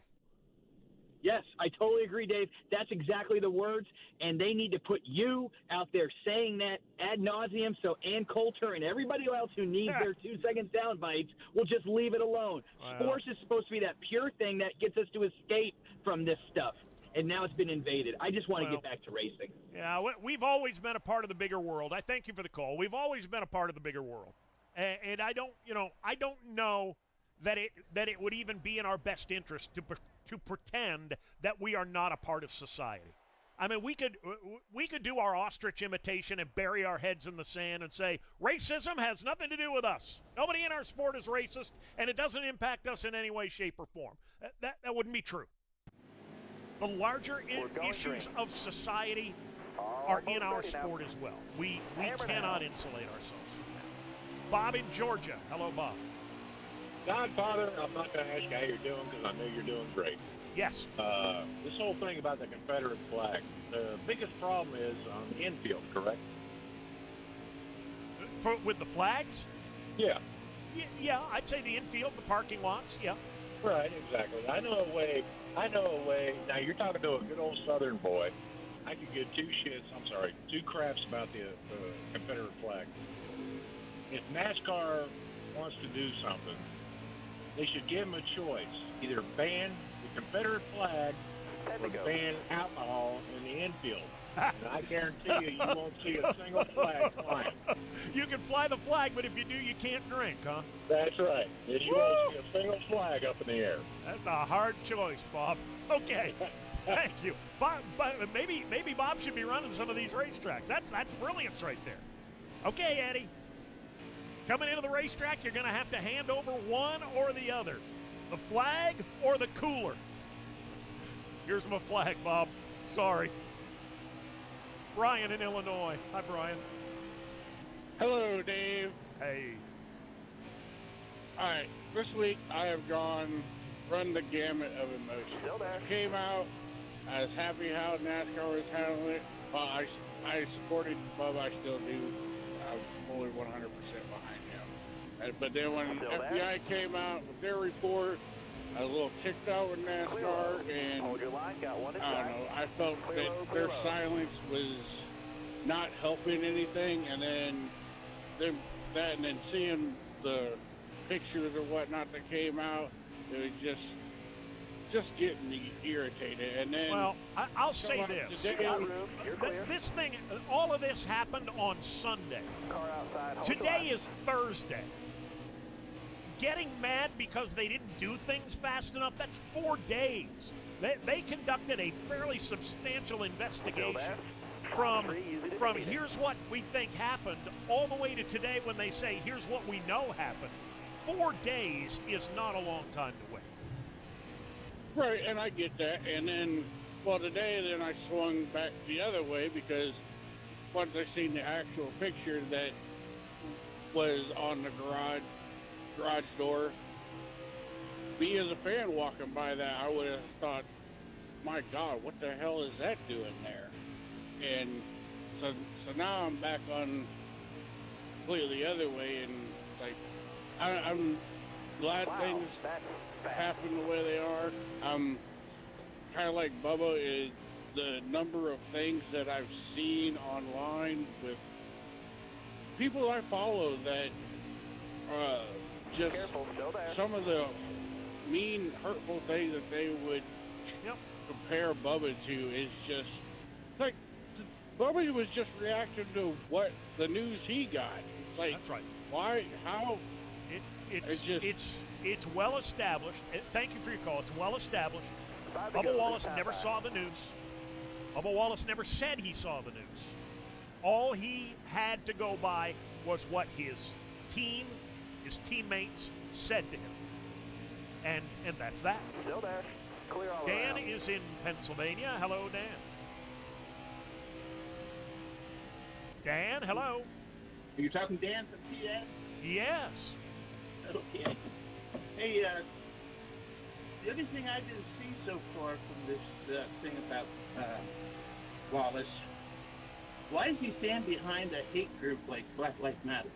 Yes, I totally agree, Dave. That's exactly the words, and they need to put you out there saying that ad nauseum so Ann Coulter and everybody else who needs their 2-second sound bites will just leave it alone. Sports is supposed to be that pure thing that gets us to escape from this stuff, and now it's been invaded. I just want to get back to racing. Yeah, we've always been a part of the bigger world. I thank you for the call. We've always been a part of the bigger world, and I don't know that it would even be in our best interest to pretend that we are not a part of society. I mean, we could do our ostrich imitation and bury our heads in the sand and say racism has nothing to do with us. Nobody in our sport is racist, and it doesn't impact us in any way, shape, or form. That wouldn't be true. The larger issues of society are in our sport as well. We cannot insulate ourselves from that. Bob in Georgia. Hello, Bob. Godfather, I'm not going to ask you how you're doing because I know you're doing great. Yes. This whole thing about the Confederate flag, the biggest problem is on the infield, correct? With the flags? Yeah. Yeah, I'd say the infield, the parking lots, yeah. Right, exactly. I know a way. Now, you're talking to a good old Southern boy. I could give two craps about the Confederate flag. If NASCAR wants to do something, they should give them a choice. Either ban the Confederate flag or ban alcohol in the infield. And I guarantee you won't see a single flag flying. You can fly the flag, but if you do, you can't drink, huh? That's right. You won't see a single flag up in the air. That's a hard choice, Bob. Okay, thank you. Bob, maybe Bob should be running some of these racetracks. That's brilliance right there. Okay, Eddie. Coming into the racetrack, you're going to have to hand over one or the other. The flag or the cooler. Here's my flag, Bob. Sorry. Brian in Illinois. Hi, Brian. Hello, Dave. Hey. All right, this week I have run the gamut of emotions. I came out, I was happy how NASCAR was handling it. I supported Bubba, I still do. I'm fully 100% behind him. But then when FBI came out with their report, I was a little ticked out with NASCAR, and I don't know, I felt that their silence was not helping anything, and then seeing the pictures or whatnot that came out, it was just getting me irritated. And then, well, I'll say this. This thing, all of this happened on Sunday. Today is Thursday. Getting mad because they didn't do things fast enough, that's 4 days. They conducted a fairly substantial investigation from here's what we think happened all the way to today when they say here's what we know happened. 4 days is not a long time to wait. Right, and I get that. And then, today then I swung back the other way because once I seen the actual picture that was on the garage door, me as a fan walking by that, I would have thought, my God, what the hell is that doing there? And so now I'm back on completely the other way, and like I'm glad things happen the way they are. I'm kind of like Bubba, is the number of things that I've seen online with people I follow that just some of the mean, hurtful things that they would compare Bubba to is just like Bubba was just reacting to what the news he got. It's like, that's right. Why? How? It's well established. Thank you for your call. It's well established. Bubba Wallace never saw the news. Bubba Wallace never said he saw the news. All he had to go by was what his team, his teammates said to him. And that's that. Still there. Clear all Dan around. is in Pennsylvania. Hello, Dan. Dan, hello. Are you talking Dan from PA? Yes. Okay. Hey, the only thing I didn't see so far from this thing about Wallace, why does he stand behind a hate group like Black Lives Matter?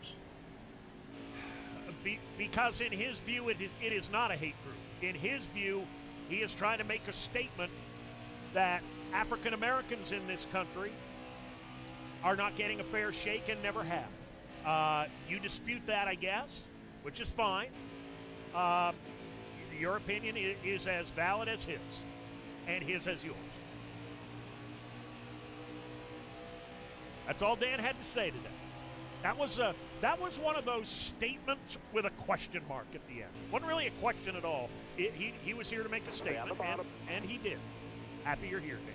Because in his view, it is not a hate group. In his view, he is trying to make a statement that African Americans in this country are not getting a fair shake and never have. You dispute that, I guess, which is fine. Your opinion is as valid as his, and his as yours. That's all Dan had to say today. That was one of those statements with a question mark at the end. Wasn't really a question at all. He was here to make a statement, and he did. Happy you're here, Dan.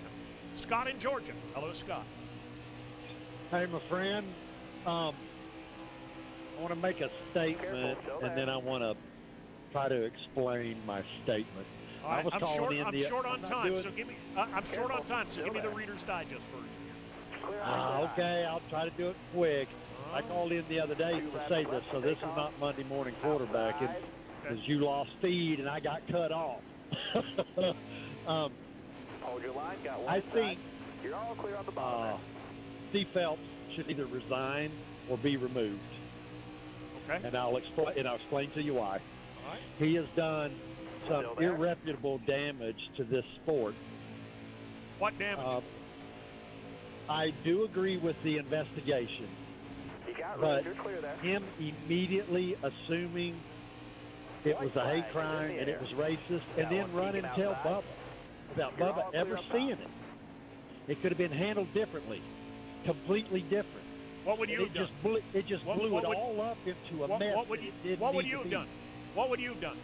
Scott in Georgia. Hello, Scott. Hey, my friend. I want to make a statement, and then I want to try to explain my statement. All right, I'm short on time, so give me. I'm short on time, so give me the Reader's Digest version. Okay, I'll try to do it quick. I called in the other day to say this, so this is not Monday morning quarterbacking, because you lost feed and I got cut off. Hold your line. Got one. I think you're all clear on the bottom. Steve Phelps should either resign or be removed. Okay. And I'll explain to you why. All right. He has done some irreparable damage to this sport. What damage? I do agree with the investigation, but him immediately assuming it was a hate crime and it was racist, and then run and tell Bubba without Bubba ever seeing it. It could have been handled differently, completely different. What would you have done? It just blew it all up into a mess. What would you have done? What would you have done?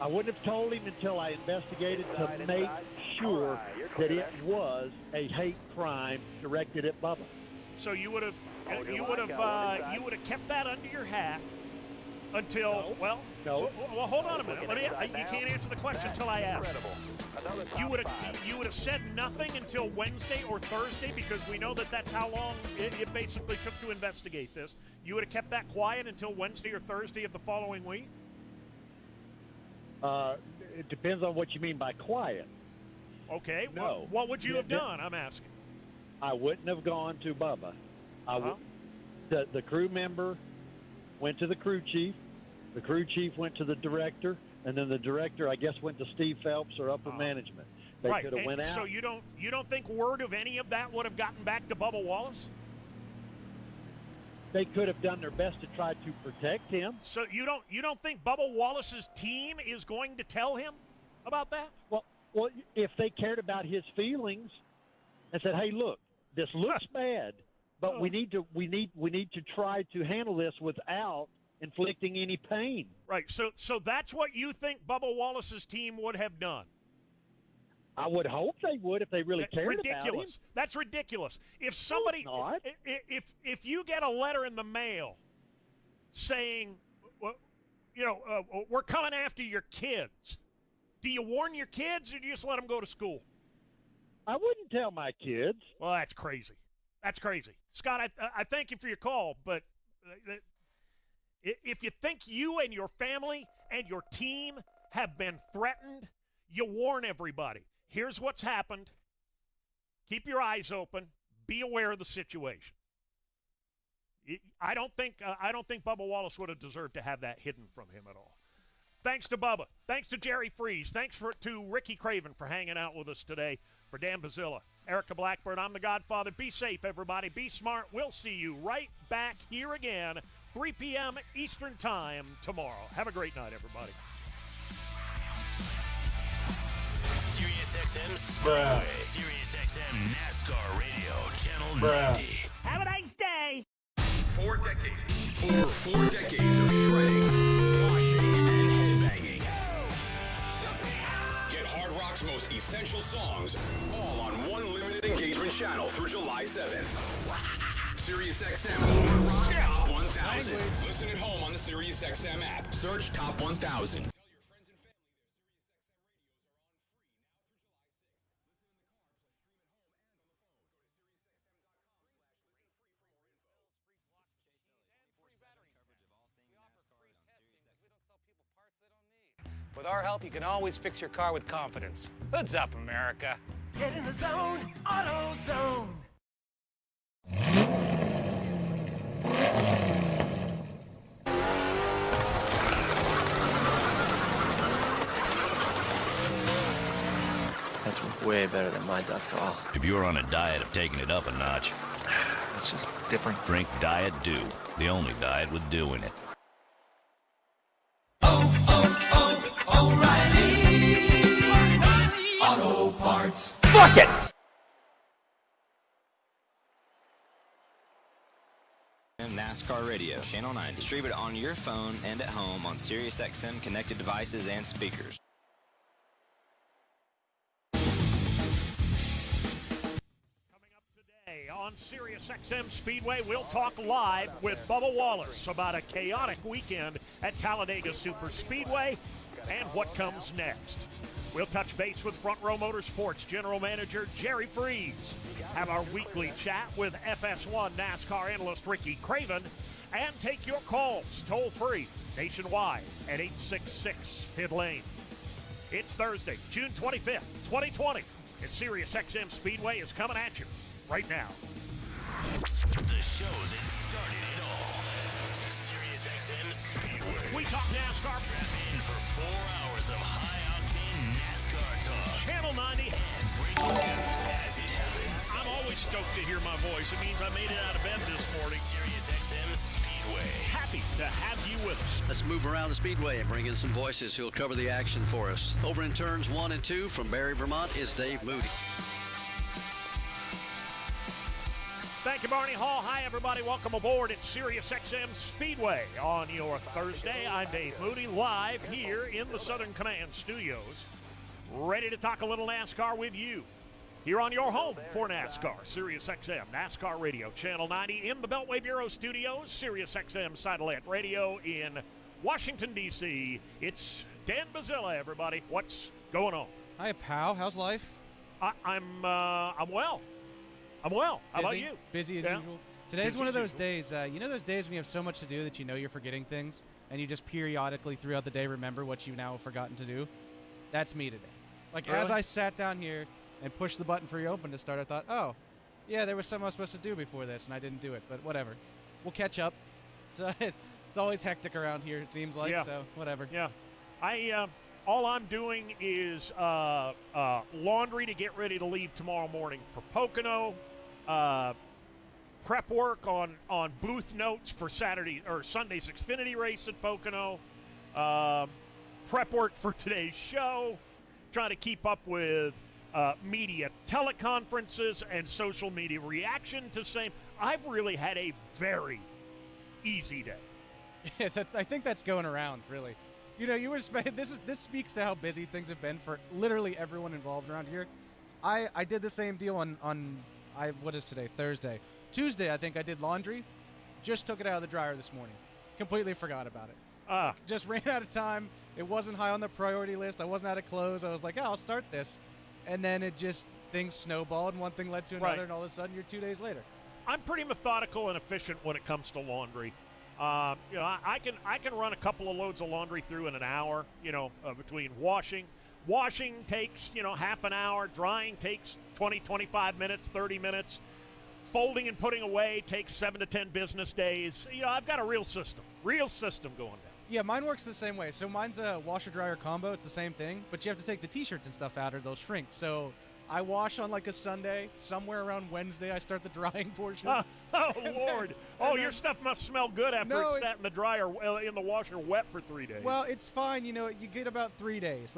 I wouldn't have told him until I investigated to make sure that it was a hate crime directed at Bubba. So you would have kept that under your hat until no. Well, hold on a minute. You can't answer the question until I ask. You would have said nothing until Wednesday or Thursday, because we know that that's how long it basically took to investigate this. You would have kept that quiet until Wednesday or Thursday of the following week? It depends on what you mean by quiet. Okay. No. What would you have done? I'm asking. I wouldn't have gone to Bubba. The crew member went to the crew chief. The crew chief went to the director, and then the director, I guess, went to Steve Phelps or upper management. They could have went out. So you don't think word of any of that would have gotten back to Bubba Wallace? They could have done their best to try to protect him. So you don't think Bubba Wallace's team is going to tell him about that? Well, if they cared about his feelings and said, "Hey, look, this looks bad, but we need to try to handle this without inflicting any pain." Right. So that's what you think Bubba Wallace's team would have done? I would hope they would if they really cared about him. That's ridiculous. If somebody, if you get a letter in the mail saying, we're coming after your kids, do you warn your kids or do you just let them go to school? I wouldn't tell my kids. Well, that's crazy. That's crazy. Scott, I thank you for your call, but if you think you and your family and your team have been threatened, you warn everybody. Here's what's happened. Keep your eyes open. Be aware of the situation. I don't think Bubba Wallace would have deserved to have that hidden from him at all. Thanks to Bubba. Thanks to Jerry Freeze. Thanks to Ricky Craven for hanging out with us today. For Dan Bazzilla, Erica Blackburn, I'm the Godfather. Be safe, everybody. Be smart. We'll see you right back here again, 3 p.m. Eastern Time tomorrow. Have a great night, everybody. SiriusXM Speedway. SiriusXM NASCAR Radio, Channel 90. Have a nice day. 4 decades. Over 4 decades of shredding, washing, and headbanging. Get Hard Rock's most essential songs all on one limited engagement channel through July 7th. SiriusXM's Hard Rock Top 1000. Listen at home on the SiriusXM app. Search Top 1000. With our help, you can always fix your car with confidence. Hoods up, America. Get in the zone, AutoZone. That's way better than my duck call. If you're on a diet of taking it up a notch, it's just different. Drink Diet Dew, the only diet with dew in it. O'Reilly Auto Parts. Fuck it! NASCAR Radio, Channel 90. Stream it on your phone and at home on SiriusXM connected devices and speakers. On SiriusXM Speedway, we'll talk live with Bubba Wallace about a chaotic weekend at Talladega Super Speedway and what comes next. We'll touch base with Front Row Motorsports General Manager Jerry Freeze, have our weekly chat with FS1 NASCAR analyst Ricky Craven, and take your calls toll-free nationwide at 866-PIT-LANE. It's Thursday, June 25th, 2020, and SiriusXM Speedway is coming at you right now. The show that started it all. SiriusXM Speedway. We talk NASCAR. Strap in for 4 hours of high-octane NASCAR talk. Channel 90. And breaking news as it happens. I'm always stoked to hear my voice. It means I made it out of bed this morning. SiriusXM Speedway. Happy to have you with us. Let's move around the Speedway and bring in some voices who'll cover the action for us. Over in turns 1 and 2 from Barry, Vermont is Dave Moody. Thank you, Barney Hall. Hi, everybody. Welcome aboard at SiriusXM Speedway on your Thursday. I'm Dave Moody, live here in the Southern Command Studios, ready to talk a little NASCAR with you. Here on your home for NASCAR, SiriusXM, NASCAR Radio, Channel 90 in the Beltway Bureau Studios, SiriusXM Satellite Radio in Washington, D.C. It's Dan Bazzilla, everybody. What's going on? Hi, pal. How's life? I'm well. I'm well. How about you? Busy as usual. Today's one of those days, you know those days when you have so much to do that you know you're forgetting things, and you just periodically throughout the day remember what you've now forgotten to do? That's me today. Like, Really? as I sat down here and pushed the button for reopen to start, I thought, oh, yeah, there was something I was supposed to do before this, and I didn't do it, but whatever. We'll catch up. So it's always hectic around here, it seems like, so whatever. Yeah. All I'm doing is laundry to get ready to leave tomorrow morning for Pocono, prep work on booth notes for Saturday or Sunday's Xfinity race at Pocono, prep work for today's show, trying to keep up with media teleconferences and social media reaction to same. I've really had a very easy day. I think that's going around, really. You know, you were this speaks to how busy things have been for literally everyone involved around here. I did the same deal on what is today? Thursday. Tuesday, I think I did laundry. Just took it out of the dryer this morning. Completely forgot about it. Just ran out of time. It wasn't high on the priority list. I wasn't out of clothes. I was like, I'll start this. And then things snowballed, and one thing led to another, and all of a sudden you're 2 days later. I'm pretty methodical and efficient when it comes to laundry. I can run a couple of loads of laundry through in an hour, between washing. Washing takes, half an hour. Drying takes 20, 25 minutes, 30 minutes. Folding and putting away takes 7 to 10 business days. I've got a real system going down. Yeah, mine works the same way. So mine's a washer-dryer combo. It's the same thing, but you have to take the T-shirts and stuff out or they'll shrink. So I wash on like a Sunday. Somewhere around Wednesday, I start the drying portion. Oh, Lord. Your stuff must smell good after it's sat in the dryer, in the washer wet for 3 days. Well, it's fine. You get about 3 days.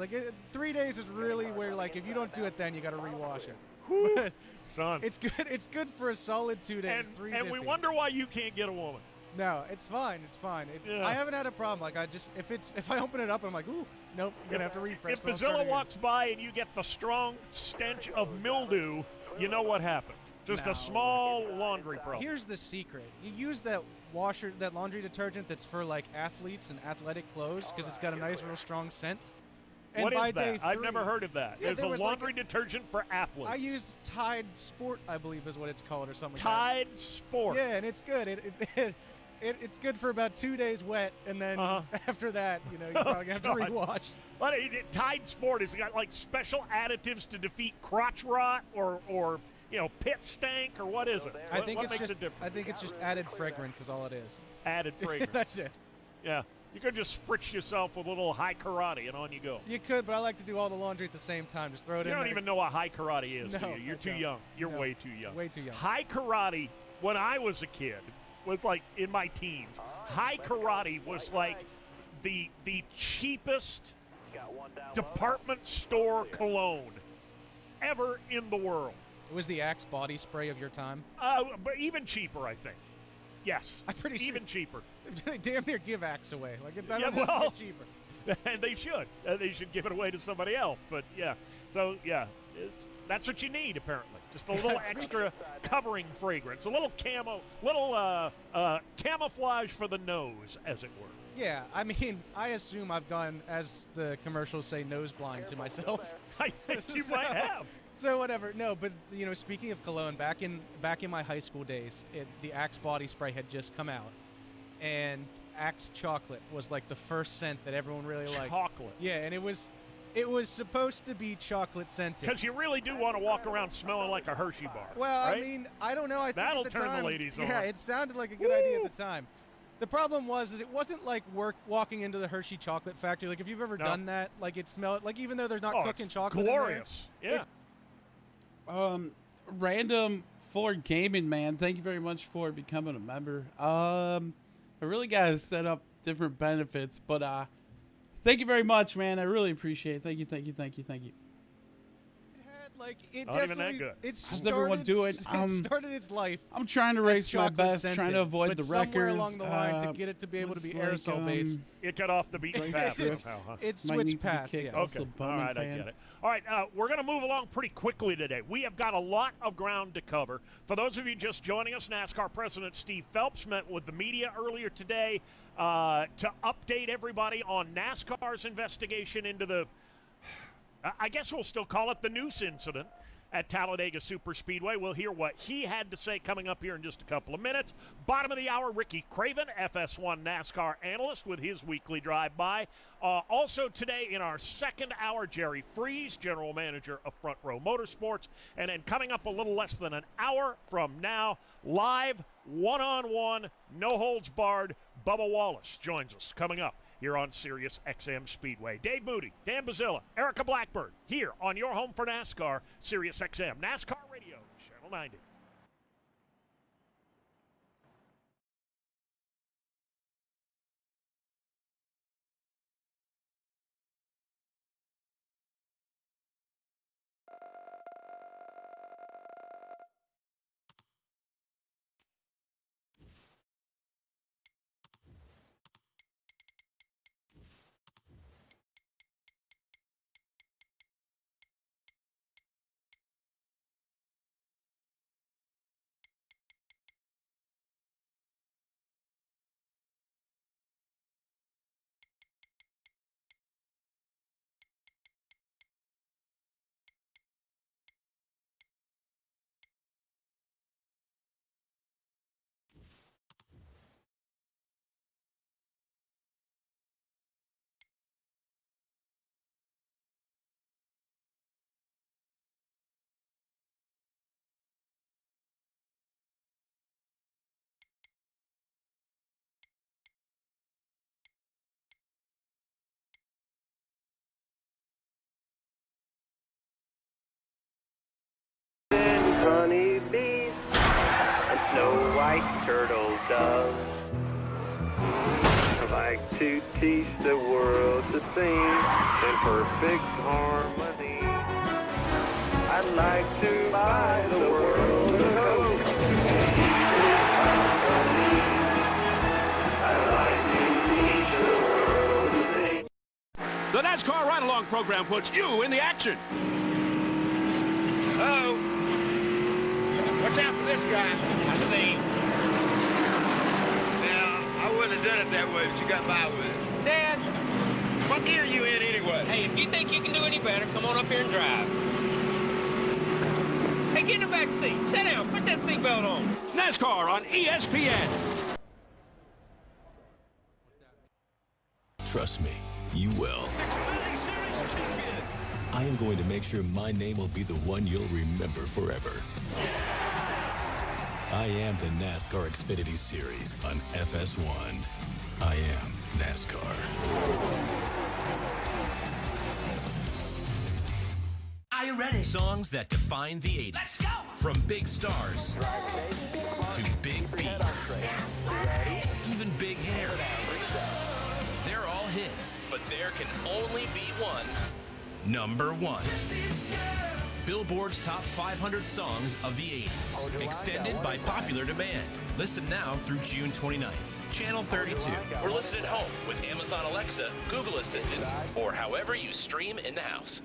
3 days is really where, if you don't do it then, you got to rewash it. Whew, son. It's good. It's good for a solid 2 days. And we wonder why you can't get a woman. No, it's fine. It's fine. I haven't had a problem. If I open it up, I'm like, ooh, nope, I'm gonna have to refresh. If Bazzilla walks by and you get the strong stench of mildew, you know what happened. Just a small laundry problem. Here's the secret: you use that laundry detergent that's for athletes and athletic clothes because it's got a nice, real strong scent. And what by is that? day 3, I've never heard of that. Yeah, It's a laundry detergent for athletes. I use Tide Sport, I believe is what it's called, or something Tide Sport. Yeah, and it's good. It's good for about 2 days wet, and then after that, you probably have to rewash. But Tide Sport has got special additives to defeat crotch rot or pit stank, or what is it? I think what makes it different? I think it's just added fragrance is all it is. Added fragrance. That's it. Yeah. You could just spritz yourself with a little high karate and on you go. You could, but I like to do all the laundry at the same time. Just throw it in. You don't there. even know what high karate is, No, do you? You're too young. You're way too young. Way too young. High karate, when I was a kid, was in my teens. High karate was the cheapest department store cologne ever in the world. It was the Axe body spray of your time? But even cheaper, I think. Yes. I'm pretty sure. Even cheaper. They damn near give Axe away. Well, cheaper. And they should. They should give it away to somebody else. But, yeah. So, yeah. That's what you need, apparently. Just a little extra covering fragrance. A little camouflage for the nose, as it were. Yeah, I mean, I assume I've gone, as the commercials say, nose blind to myself. I think you might have. So whatever. No, but speaking of cologne, back in my high school days, the Axe body spray had just come out, and Axe chocolate was the first scent that everyone really liked. Chocolate. Yeah, and it was supposed to be chocolate scented. Because you really do want to walk around smelling like a Hershey bar. Well, right? I mean, I don't know. I think that'll at the turn time, the ladies on. Yeah, it sounded like a good idea at the time. The problem was it wasn't like walking into the Hershey chocolate factory. Like if you've ever done that, like it smelled like even though they're not cooking chocolate. Glorious. In there, Random Ford Gaming, man. Thank you very much for becoming a member. I really gotta set up different benefits, but thank you very much, man. I really appreciate it. Thank you. Like it Not even that good. How's everyone doing? It started its life. I'm trying to race my best, trying to avoid the somewhere records. along the line to get it to be able to be aerosol based. It got off the beaten path somehow, huh? It switched paths. Yeah. Okay. All right, I get it. All right, we're going to move along pretty quickly today. We have got a lot of ground to cover. For those of you just joining us, NASCAR President Steve Phelps met with the media earlier today to update everybody on NASCAR's investigation into the, I guess we'll still call it the noose incident at Talladega Superspeedway. We'll hear what he had to say coming up here in just a couple of minutes. Bottom of the hour, Ricky Craven, FS1 NASCAR analyst with his weekly drive-by. Also today in our second hour, Jerry Freese, general manager of Front Row Motorsports. And then coming up a little less than an hour from now, live, one-on-one, no holds barred, Bubba Wallace joins us coming up here on Sirius XM Speedway. Dave Moody, Dan Bazzilla, Erica Blackbird, here on your home for NASCAR, Sirius XM, NASCAR Radio, Channel 90. Honeybees and snow white turtle doves. I like to teach the world to sing in perfect harmony. I'd like to buy the world a coat. I'd like to teach the world to sing. The NASCAR Ride-Along program puts you in the action. Oh. Watch out for this guy. I see. Now, I wouldn't have done it that way, but you got by with it. Dad, what gear are you in anyway? hey, if you think you can do any better, come on up here and drive. Hey, get in the back seat. Sit down. Put that seatbelt on. NASCAR on ESPN. Trust me, you will. I am going to make sure my name will be the one you'll remember forever. I am the NASCAR Xfinity Series on FS1. I am NASCAR. Are you ready? Songs that define the 80s. Let's go! From big stars to big beats. Even big hair. They're all hits, but there can only be one. Number one. Billboard's top 500 songs of the 80s. Extended by popular demand. Listen now through June 29th. Channel 32. Or listen at home with Amazon Alexa, Google Assistant, or however you stream in the house.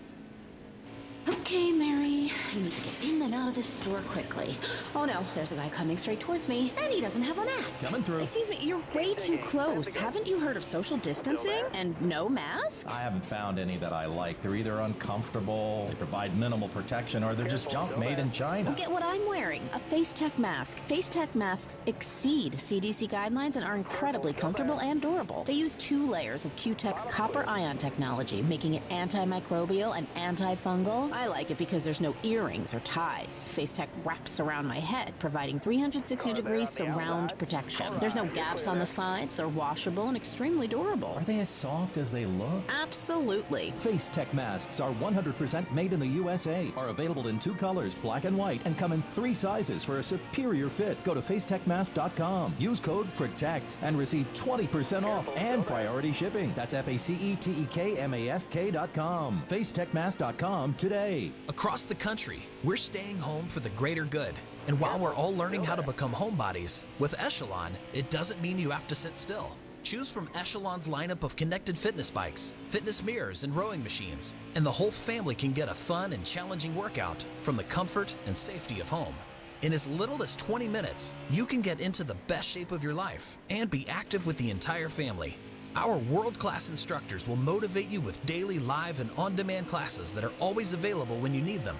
Okay, Mary, you need to get in and out of this store quickly. Oh no, there's a guy coming straight towards me, and he doesn't have a mask. Coming through. Excuse me, you're way too close. Haven't you heard of social distancing and no mask? I haven't found any that I like. They're either uncomfortable, they provide minimal protection, or they're just junk made in China. Get what I'm wearing, a FaceTech mask. FaceTech masks exceed CDC guidelines and are incredibly comfortable and durable. They use 2 layers of Q-Tech's copper ion technology, making it antimicrobial and antifungal. I like it because there's no earring, rings or ties. FaceTech wraps around my head, providing 360-degree surround protection. There's no gaps on the sides. They're washable and extremely durable. Are they as soft as they look? Absolutely. FaceTech masks are 100% made in the USA, are available in 2 colors, black and white, and come in 3 sizes for a superior fit. Go to facetechmask.com. Use code PROTECT and receive 20% off and priority shipping. That's FACETEKMASK.com. Facetechmask.com today. Across the country, we're staying home for the greater good. And while we're all learning how to become homebodies, with Echelon, it doesn't mean you have to sit still. Choose from Echelon's lineup of connected fitness bikes, fitness mirrors, and rowing machines, and the whole family can get a fun and challenging workout from the comfort and safety of home. In as little as 20 minutes, you can get into the best shape of your life and be active with the entire family. Our world-class instructors will motivate you with daily live and on-demand classes that are always available when you need them.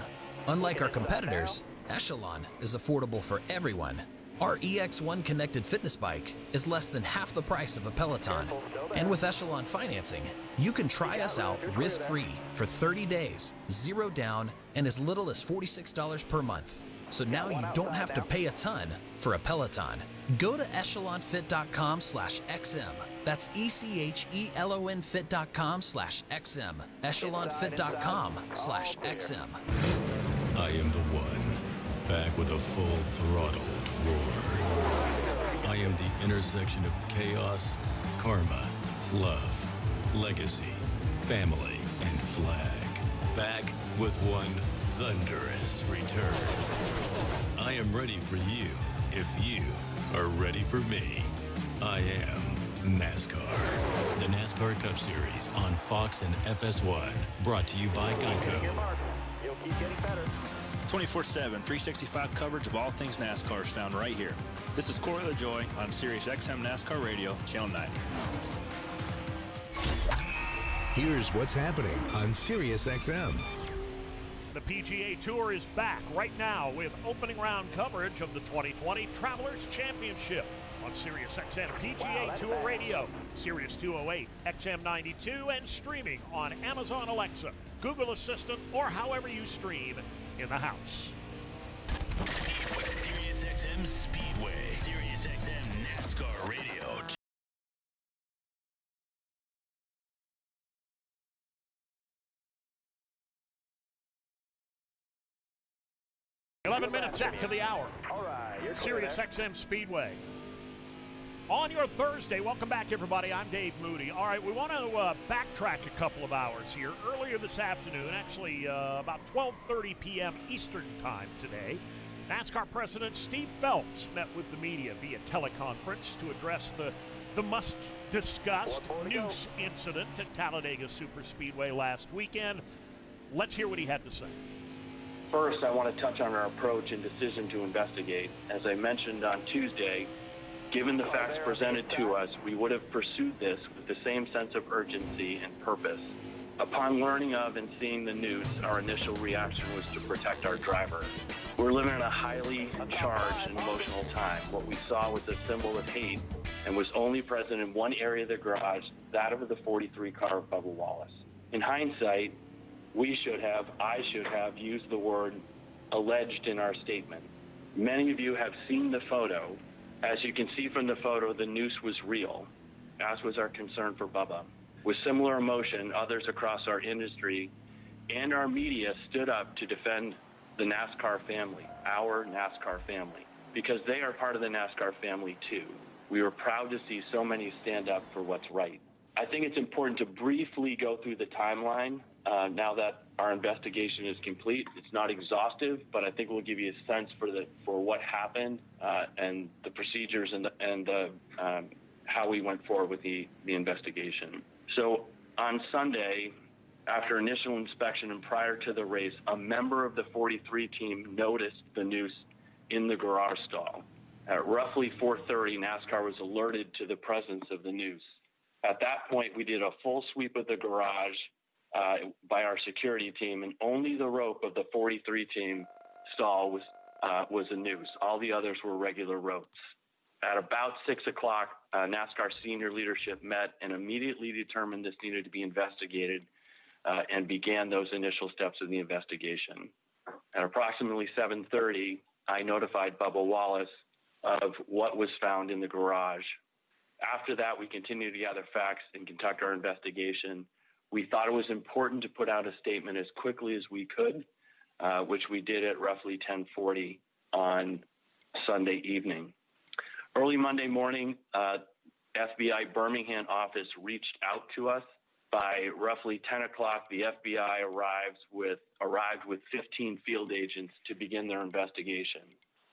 Unlike our competitors, Echelon is affordable for everyone. Our EX1 connected fitness bike is less than half the price of a Peloton. And with Echelon financing, you can try us out risk-free for 30 days, 0 down, and as little as $46 per month. So now you don't have to pay a ton for a Peloton. Go to echelonfit.com/XM. That's ECHELONfit.com/XM. echelonfit.com/XM. I am the one, back with a full throttled roar. I am the intersection of chaos, karma, love, legacy, family, and flag. Back with one thunderous return. I am ready for you if you are ready for me. I am NASCAR. The NASCAR Cup Series on Fox and FS1. Brought to you by Geico. You'll keep getting better. 24/7, 365 coverage of all things NASCAR is found right here. This is Corey LaJoy on Sirius XM NASCAR Radio, Channel 9. Here's what's happening on Sirius XM. The PGA Tour is back right now with opening round coverage of the 2020 Travelers Championship on Sirius XM PGA Tour Radio, Sirius 208, XM 92, and streaming on Amazon Alexa, Google Assistant, or however you stream in the house. With Sirius XM Speedway, Sirius XM NASCAR Radio. 11 minutes after the hour. Sirius XM Speedway. On your Thursday, welcome back, everybody. I'm Dave Moody. All right, we want to backtrack a couple of hours here. Earlier this afternoon, actually about 12:30 p.m. Eastern time today, NASCAR President Steve Phelps met with the media via teleconference to address the much-discussed noose incident at Talladega Superspeedway last weekend. Let's hear what he had to say. First, I want to touch on our approach and decision to investigate. As I mentioned on Tuesday, given the facts presented to us, we would have pursued this with the same sense of urgency and purpose. Upon learning of and seeing the news, our initial reaction was to protect our driver. We're living in a highly charged and emotional time. What we saw was a symbol of hate and was only present in one area of the garage, that of the 43 car of Bubba Wallace. In hindsight, I should have used the word alleged in our statement. Many of you have seen the photo. As you can see from the photo, the noose was real, as was our concern for Bubba. With similar emotion, others across our industry and our media stood up to defend the NASCAR family, our NASCAR family, because they are part of the NASCAR family too. We were proud to see so many stand up for what's right. I think it's important to briefly go through the timeline now that our investigation is complete. It's not exhaustive, but I think we'll give you a sense for what happened and the procedures and how we went forward with the investigation. So on Sunday, after initial inspection and prior to the race, a member of the 43 team noticed the noose in the garage stall. At roughly 4:30, NASCAR was alerted to the presence of the noose. At that point, we did a full sweep of the garage by our security team, and only the rope of the 43 team stall was a noose. All the others were regular ropes. At about 6 o'clock, NASCAR senior leadership met and immediately determined this needed to be investigated and began those initial steps of the investigation. At approximately 7:30, I notified Bubba Wallace of what was found in the garage. After that, we continued to gather facts and conduct our investigation. We thought it was important to put out a statement as quickly as we could, which we did at roughly 10:40 on Sunday evening. Early Monday morning, FBI Birmingham office reached out to us. By roughly 10 o'clock, the FBI arrived with 15 field agents to begin their investigation.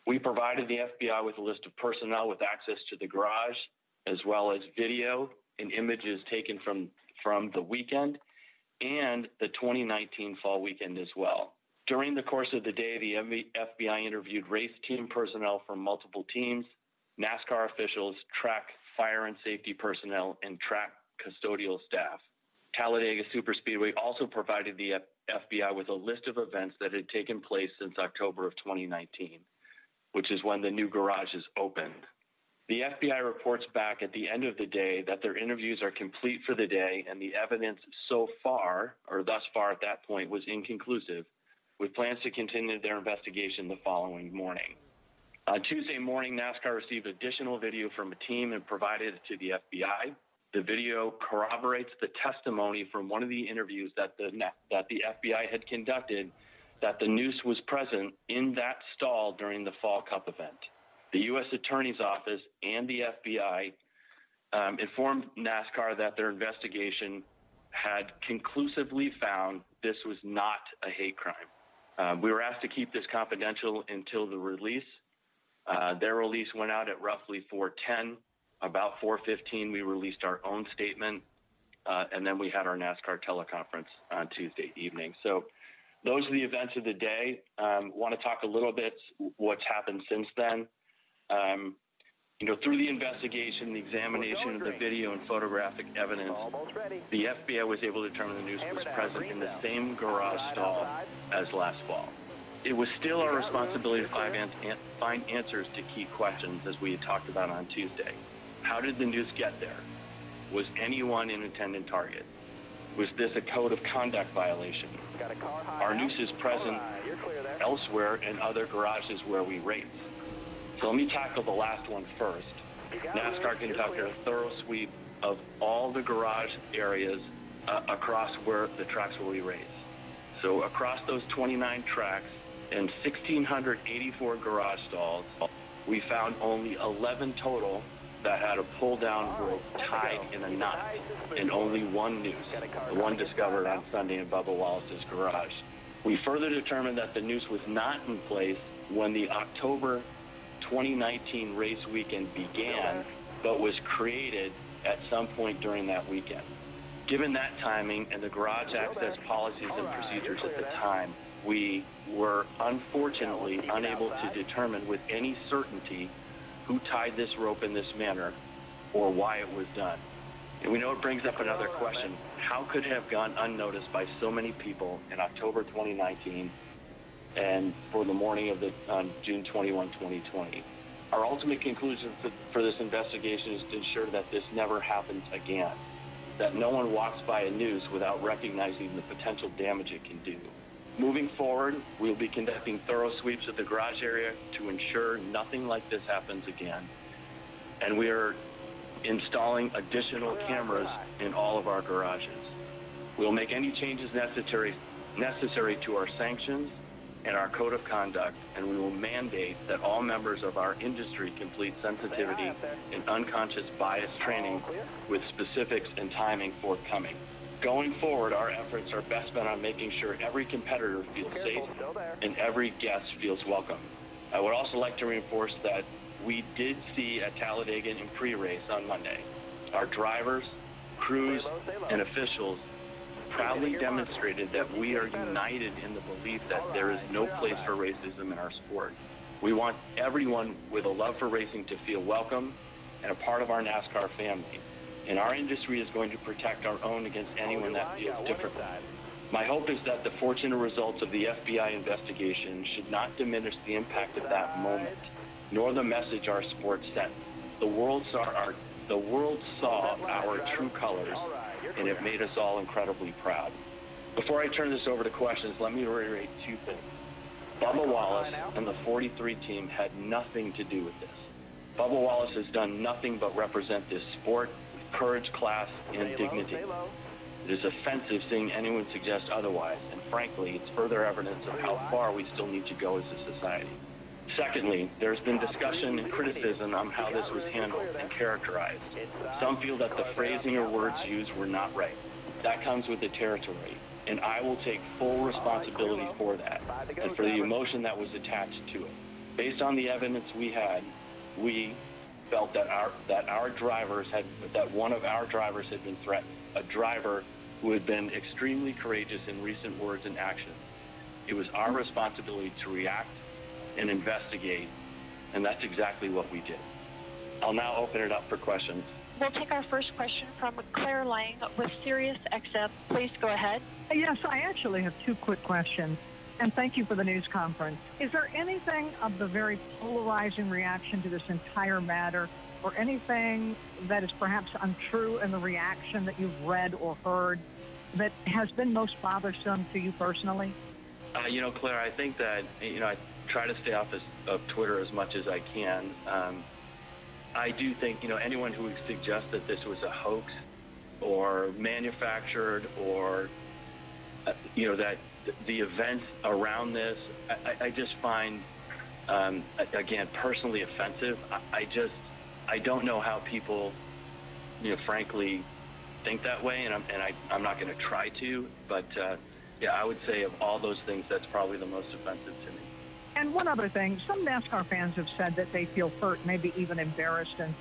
We provided the FBI with a list of personnel with access to the garage, as well as video and images taken from the weekend and the 2019 fall weekend as well. During the course of the day, the FBI interviewed race team personnel from multiple teams, NASCAR officials, track fire and safety personnel, and track custodial staff. Talladega Superspeedway also provided the FBI with a list of events that had taken place since October of 2019, which is when the new garages opened. The FBI reports back at the end of the day that their interviews are complete for the day, and the evidence so far, or thus far at that point, was inconclusive, with plans to continue their investigation the following morning. On Tuesday morning, NASCAR received additional video from a team and provided it to the FBI. The video corroborates the testimony from one of the interviews that the FBI had conducted, that the noose was present in that stall during the Fall Cup event. The U.S. Attorney's Office and the FBI informed NASCAR that their investigation had conclusively found this was not a hate crime. We were asked to keep this confidential until the release. Their release went out at roughly 4:10. About 4:15, we released our own statement, and then we had our NASCAR teleconference on Tuesday evening. So those are the events of the day. Want to talk a little bit what's happened since then. Through the investigation, the examination of the video and photographic evidence, the FBI was able to determine the noose was present in the same garage stall as last fall. It was still our responsibility to find answers to key questions, as we had talked about on Tuesday. How did the noose get there? Was anyone an intended target? Was this a code of conduct violation? Are nooses present elsewhere in other garages where we race? So let me tackle the last one first. NASCAR conducted a thorough sweep of all the garage areas across where the tracks where we race. So across those 29 tracks and 1,684 garage stalls, we found only 11 total that had a pull-down rope tied in a knot, and only one noose, the one discovered on Sunday in Bubba Wallace's garage. We further determined that the noose was not in place when the October 2019 race weekend began, but was created at some point during that weekend. Given that timing and the garage access policies and procedures at the time, we were unfortunately unable to determine with any certainty who tied this rope in this manner or why it was done. And we know it brings up another question. How could it have gone unnoticed by so many people in October 2019 and for the morning of on June 21, 2020? Our ultimate conclusion for this investigation is to ensure that this never happens again, that no one walks by a noose without recognizing the potential damage it can do. Moving forward, we'll be conducting thorough sweeps of the garage area to ensure nothing like this happens again. And we are installing additional cameras in all of our garages. We'll make any changes necessary to our sanctions and our code of conduct, and we will mandate that all members of our industry complete sensitivity and unconscious bias training with specifics and timing forthcoming. Going forward, our efforts are best spent on making sure every competitor feels safe and every guest feels welcome. I would also like to reinforce that we did see at Talladega in pre-race on Monday. Our drivers, crews, and officials proudly demonstrated that we are united in the belief that there is no place for racism in our sport. We want everyone with a love for racing to feel welcome and a part of our NASCAR family. And our industry is going to protect our own against anyone that feels differently. My hope is that the fortunate results of the FBI investigation should not diminish the impact of that moment, nor the message our sport sent. The world saw our true colors, and it made us all incredibly proud. Before I turn this over to questions, let me reiterate two things. Bubba Wallace and the 43 team had nothing to do with this. Bubba Wallace has done nothing but represent this sport with courage, class, and dignity. It is offensive seeing anyone suggest otherwise, and frankly, it's further evidence of how far we still need to go as a society. Secondly, there's been discussion and criticism on how this was handled and characterized. Some feel that the phrasing or words used were not right. That comes with the territory, and I will take full responsibility for that and for the emotion that was attached to it. Based on the evidence we had, we felt that one of our drivers had been threatened, a driver who had been extremely courageous in recent words and actions. It was our responsibility to react and investigate, and that's exactly what we did. I'll now open it up for questions. We'll take our first question from Claire Lang with Sirius XM. Please go ahead. Yes, I actually have two quick questions, and thank you for the news conference. Is there anything of the very polarizing reaction to this entire matter, or anything that is perhaps untrue in the reaction that you've read or heard that has been most bothersome to you personally? Claire, I think that, I try to stay off of Twitter as much as I can. I do think, anyone who would suggest that this was a hoax or manufactured or, that the events around this, I just find, again, personally offensive. I don't know how people, frankly, think that way, and I'm not going to try to, but I would say of all those things, that's probably the most offensive to me. And one other thing, some NASCAR fans have said that they feel hurt, maybe even embarrassed, and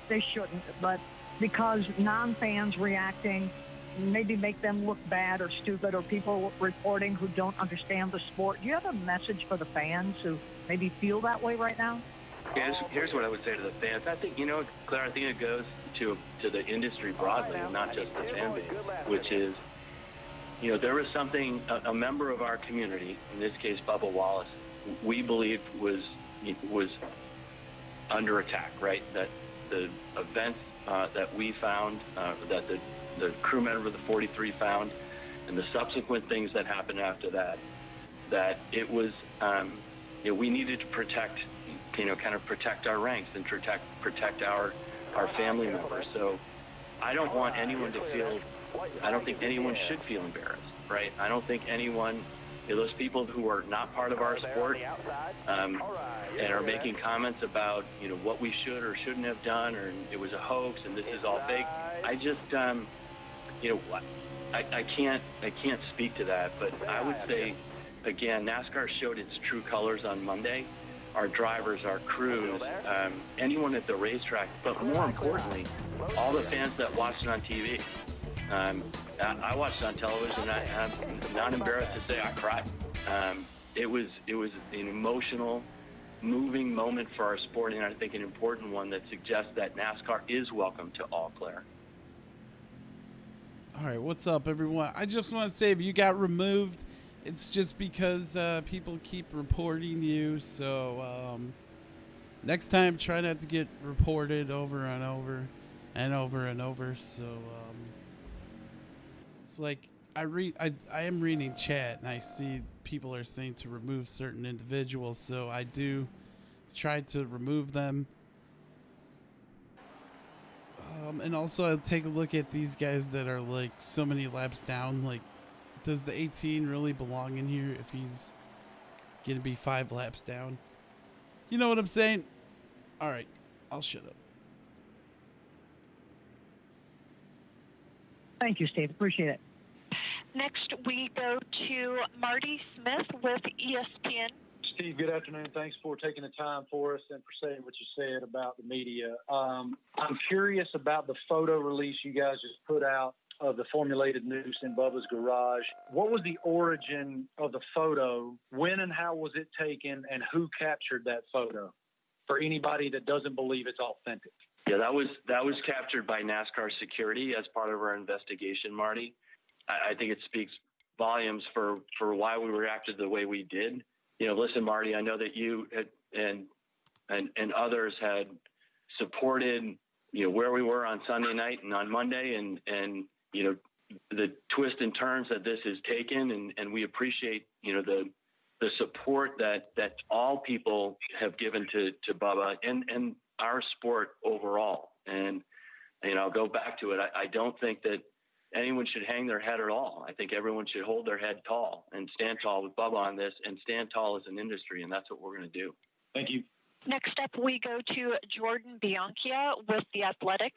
they shouldn't, but because non-fans reacting maybe make them look bad or stupid, or people reporting who don't understand the sport. Do you have a message for the fans who maybe feel that way right now? Here's what I would say to the fans. I think, Claire, I think it goes to the industry broadly, not just the fan base, which is, there was something, a member of our community, in this case Bubba Wallace, we believed was under attack, right? That the events that we found, that the crew member of the 43 found, and the subsequent things that happened after that it was, we needed to protect, protect our ranks and protect our family members. So I don't want anyone to feel, I don't think anyone should feel embarrassed, right? I don't think anyone, those people who are not part of our sport and are making comments about, what we should or shouldn't have done, or it was a hoax and this is all fake. I just, I can't speak to that, but I would say, again, NASCAR showed its true colors on Monday. Our drivers, our crews, anyone at the racetrack, but more importantly, all the fans that watched it on TV. I watched it on television, and I'm not embarrassed to say I cried. It was an emotional, moving moment for our sport, and I think an important one that suggests that NASCAR is welcome to all, Claire. All right, what's up, everyone? I just want to say, if you got removed, it's just because people keep reporting you. So next time, try not to get reported over and over and over and over. So it's like I am reading chat, and I see people are saying to remove certain individuals. So I do try to remove them. And also, I'll take a look at these guys that are like so many laps down. Like, does the 18 really belong in here if he's gonna be 5 laps down? You know what I'm saying? All right, I'll shut up. Thank you, Steve. Appreciate it. Next, we go to Marty Smith with ESPN. Steve, good afternoon. Thanks for taking the time for us and for saying what you said about the media. I'm curious about the photo release you guys just put out of the formulated noose in Bubba's garage. What was the origin of the photo? When and how was it taken, and who captured that photo? For anybody that doesn't believe it's authentic. Yeah, that was captured by NASCAR security as part of our investigation, Marty. I think it speaks volumes for why we reacted the way we did. Listen, Marty, I know that you and others had supported, where we were on Sunday night and on Monday, and the twists and turns that this has taken, and we appreciate, the the support that all people have given to Bubba and our sport overall. And, I'll go back to it. I don't think that anyone should hang their head at all. I think everyone should hold their head tall and stand tall with Bubba on this and stand tall as an industry. And that's what we're going to do. Thank you. Next up, we go to Jordan Bianchia with The Athletic.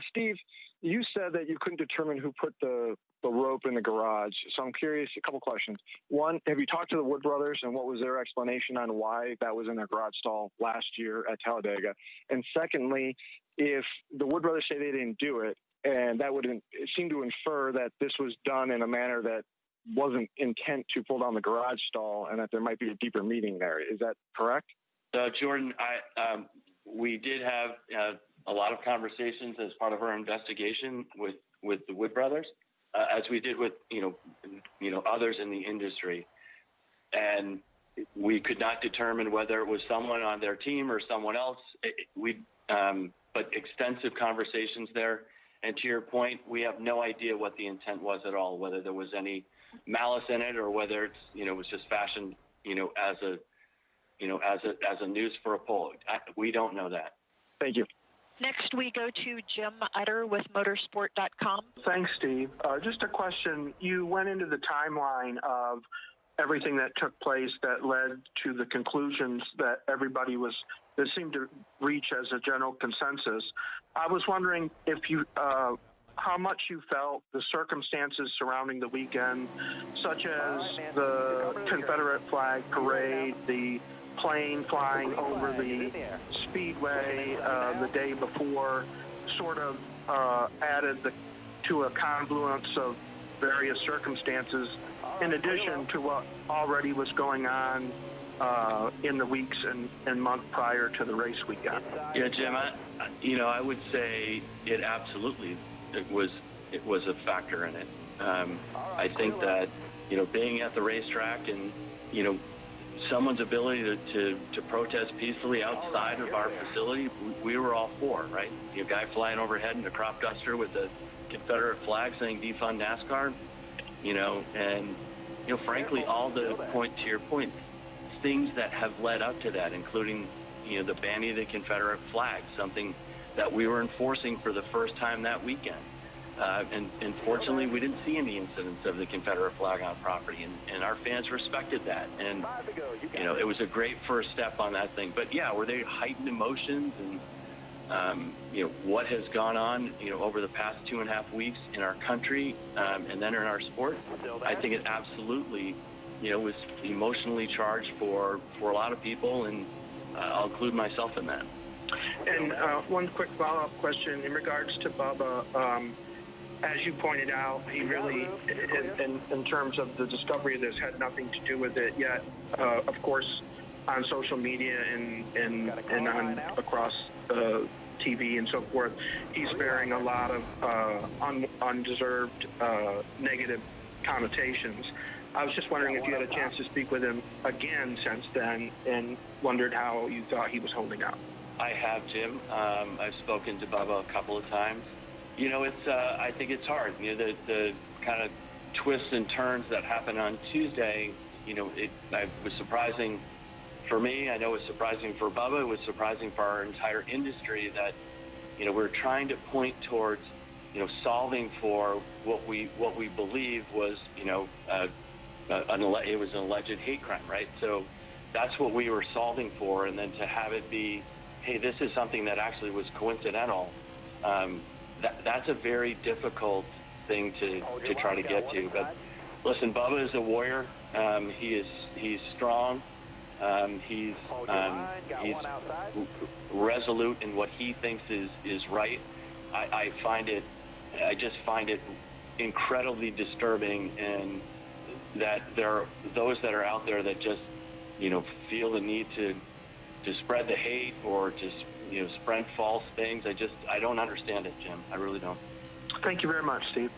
Steve, you said that you couldn't determine who put the rope in the garage. So I'm curious, a couple questions. One, have you talked to the Wood brothers, and what was their explanation on why that was in their garage stall last year at Talladega? And secondly, if the Wood brothers say they didn't do it, and that would seem to infer that this was done in a manner that wasn't intent to pull down the garage stall and that there might be a deeper meaning there. Is that correct? Jordan, we did have a lot of conversations as part of our investigation with the Wood brothers, as we did with others in the industry, and we could not determine whether it was someone on their team or someone else. But extensive conversations there, and to your point, we have no idea what the intent was at all, whether there was any malice in it or whether it's it was just fashioned as a noose for a pole. We don't know that. Thank you. Next, we go to Jim Utter with motorsport.com. Thanks, Steve. Just a question. You went into the timeline of everything that took place that led to the conclusions that that seemed to reach as a general consensus. I was wondering if you, how much you felt the circumstances surrounding the weekend, such as the Confederate flag parade, the plane flying over the speedway the day before, sort of added to a confluence of various circumstances, in addition to what already was going on in the weeks and month prior to the race weekend. Yeah, Jim, I would say it absolutely was a factor in it. I think that being at the racetrack and someone's ability to protest peacefully outside of our facility, we were all for, right? A guy flying overhead in a crop duster with a Confederate flag saying defund NASCAR, and frankly, all the to your point, things that have led up to that, including the banning of the Confederate flag, something that we were enforcing for the first time that weekend. And fortunately, we didn't see any incidents of the Confederate flag on property, and our fans respected that. And, it was a great first step on that thing. But, yeah, were there heightened emotions and, what has gone on, over the past 2.5 weeks in our country and then in our sport? I think it absolutely, was emotionally charged for a lot of people, and I'll include myself in that. And one quick follow-up question in regards to Bubba. As you pointed out, he really, in terms of the discovery of this, had nothing to do with it. Yet, of course, on social media and on across TV and so forth, he's bearing a lot of undeserved negative connotations. I was just wondering if you had a chance to speak with him again since then, and wondered how you thought he was holding out. I have, Jim. I've spoken to Bubba a couple of times. It's I think it's hard. The kind of twists and turns that happened on Tuesday, it was surprising for me. I know it was surprising for Bubba. It was surprising for our entire industry that, we're trying to point towards, solving for what we believe was, it was an alleged hate crime, right? So that's what we were solving for, and then to have it be, hey, this is something that actually was coincidental. That's a very difficult thing to try to get to. But listen, Bubba is a warrior. He's strong. He's resolute in what he thinks is right. I just find it incredibly disturbing, and that there are those that are out there that just feel the need to spread the hate or to spread false things. I don't understand it, Jim. I really don't. Thank you very much, Steve.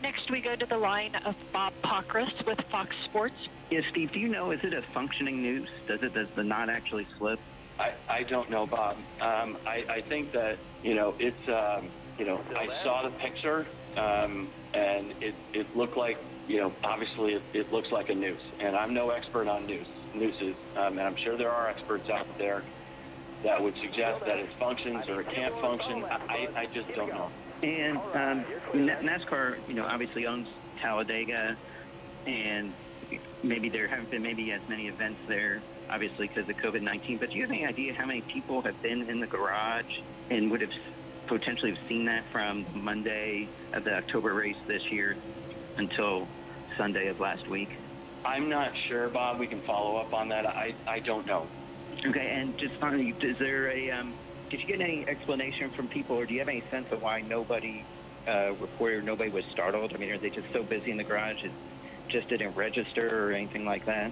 Next, we go to the line of Bob Pockris with Fox Sports. Yeah, Steve, do you know, is it a functioning noose? Does the knot actually slip? I don't know, Bob. I think that, it's, I saw the picture, and it looked like, obviously it looks like a noose. And I'm no expert on noose. nooses, and I'm sure there are experts out there that would suggest that it functions or it can't function. I just don't know. And NASCAR, obviously owns Talladega, and maybe there haven't been as many events there, obviously because of COVID-19. But do you have any idea how many people have been in the garage and would have potentially have seen that from Monday of the October race this year until Sunday of last week? I'm not sure, Bob. We can follow up on that. I don't know. Okay, and just finally, is there did you get any explanation from people, or do you have any sense of why nobody reported, nobody was startled? I mean, are they just so busy in the garage it just didn't register or anything like that?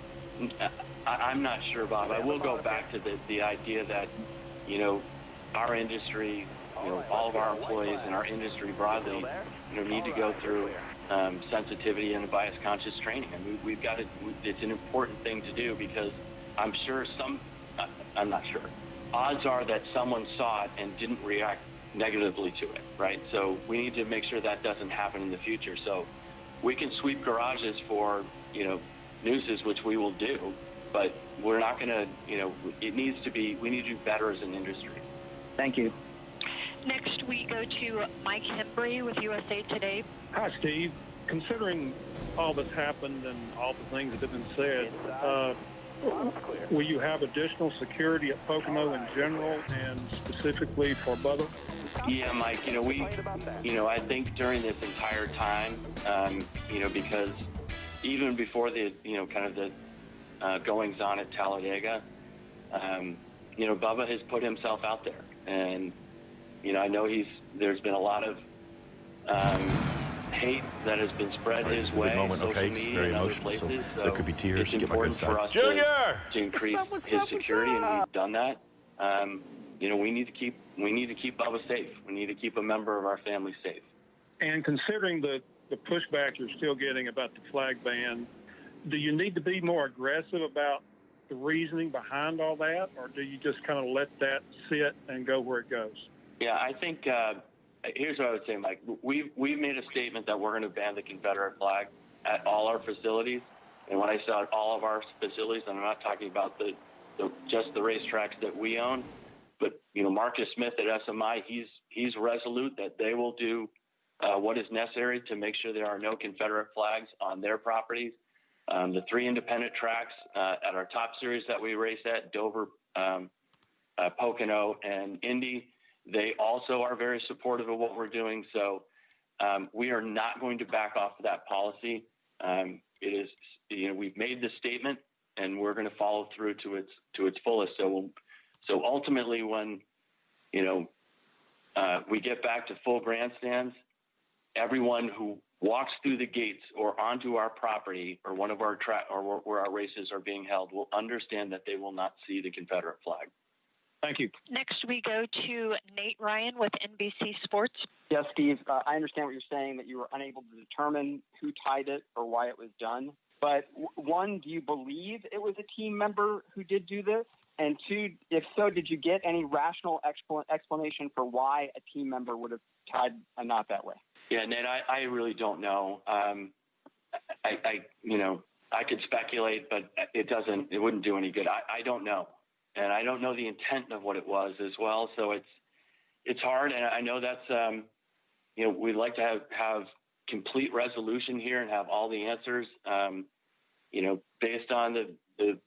I'm not sure, Bob. I will go back to the idea that, our industry, all of our employees and our industry broadly, need to go through sensitivity and bias conscious training. I mean, we've got to, it's an important thing to do because I'm sure I'm not sure. Odds are that someone saw it and didn't react negatively to it, right? So we need to make sure that doesn't happen in the future. So we can sweep garages for, nooses, which we will do, but we're not going to, we need to do better as an industry. Thank you. Next, we go to Mike Hembry with USA Today. Hi, Steve. Considering all that's happened and all the things that have been said, will you have additional security at Pocono in general and specifically for Bubba? Yeah, Mike, I think during this entire time, because even before the, kind of the goings on at Talladega, Bubba has put himself out there. And, I know there's been a lot of hate that has been spread his way. Moment, okay? It's very emotional, so there could be tears. It's Get my good important for side. us Junior! to increase his security, and we've done that. We need to keep Bubba safe. We need to keep a member of our family safe. And considering the pushback you're still getting about the flag ban, do you need to be more aggressive about the reasoning behind all that, or do you just kind of let that sit and go where it goes? Yeah, I think here's what I would say, Mike. We've made a statement that we're going to ban the Confederate flag at all our facilities. And when I say all of our facilities, I'm not talking about just the racetracks that we own. But, Marcus Smith at SMI, he's resolute that they will do what is necessary to make sure there are no Confederate flags on their properties. The 3 independent tracks at our top series that we race at, Dover, Pocono, and Indy, they also are very supportive of what we're doing. So we are not going to back off of that policy. It is, we've made the statement, and we're going to follow through to its fullest. So ultimately, when we get back to full grandstands, everyone who walks through the gates or onto our property or one of our or where our races are being held will understand that they will not see the Confederate flag. Thank you. Next, we go to Nate Ryan with NBC Sports. Yes, Steve, I understand what you're saying, that you were unable to determine who tied it or why it was done. But one, do you believe it was a team member who did do this? And two, if so, did you get any rational explanation for why a team member would have tied a knot that way? Yeah, Nate, I really don't know. I could speculate, but it wouldn't do any good. I don't know. And I don't know the intent of what it was as well. So it's hard. And I know that's, we'd like to have complete resolution here and have all the answers, based on the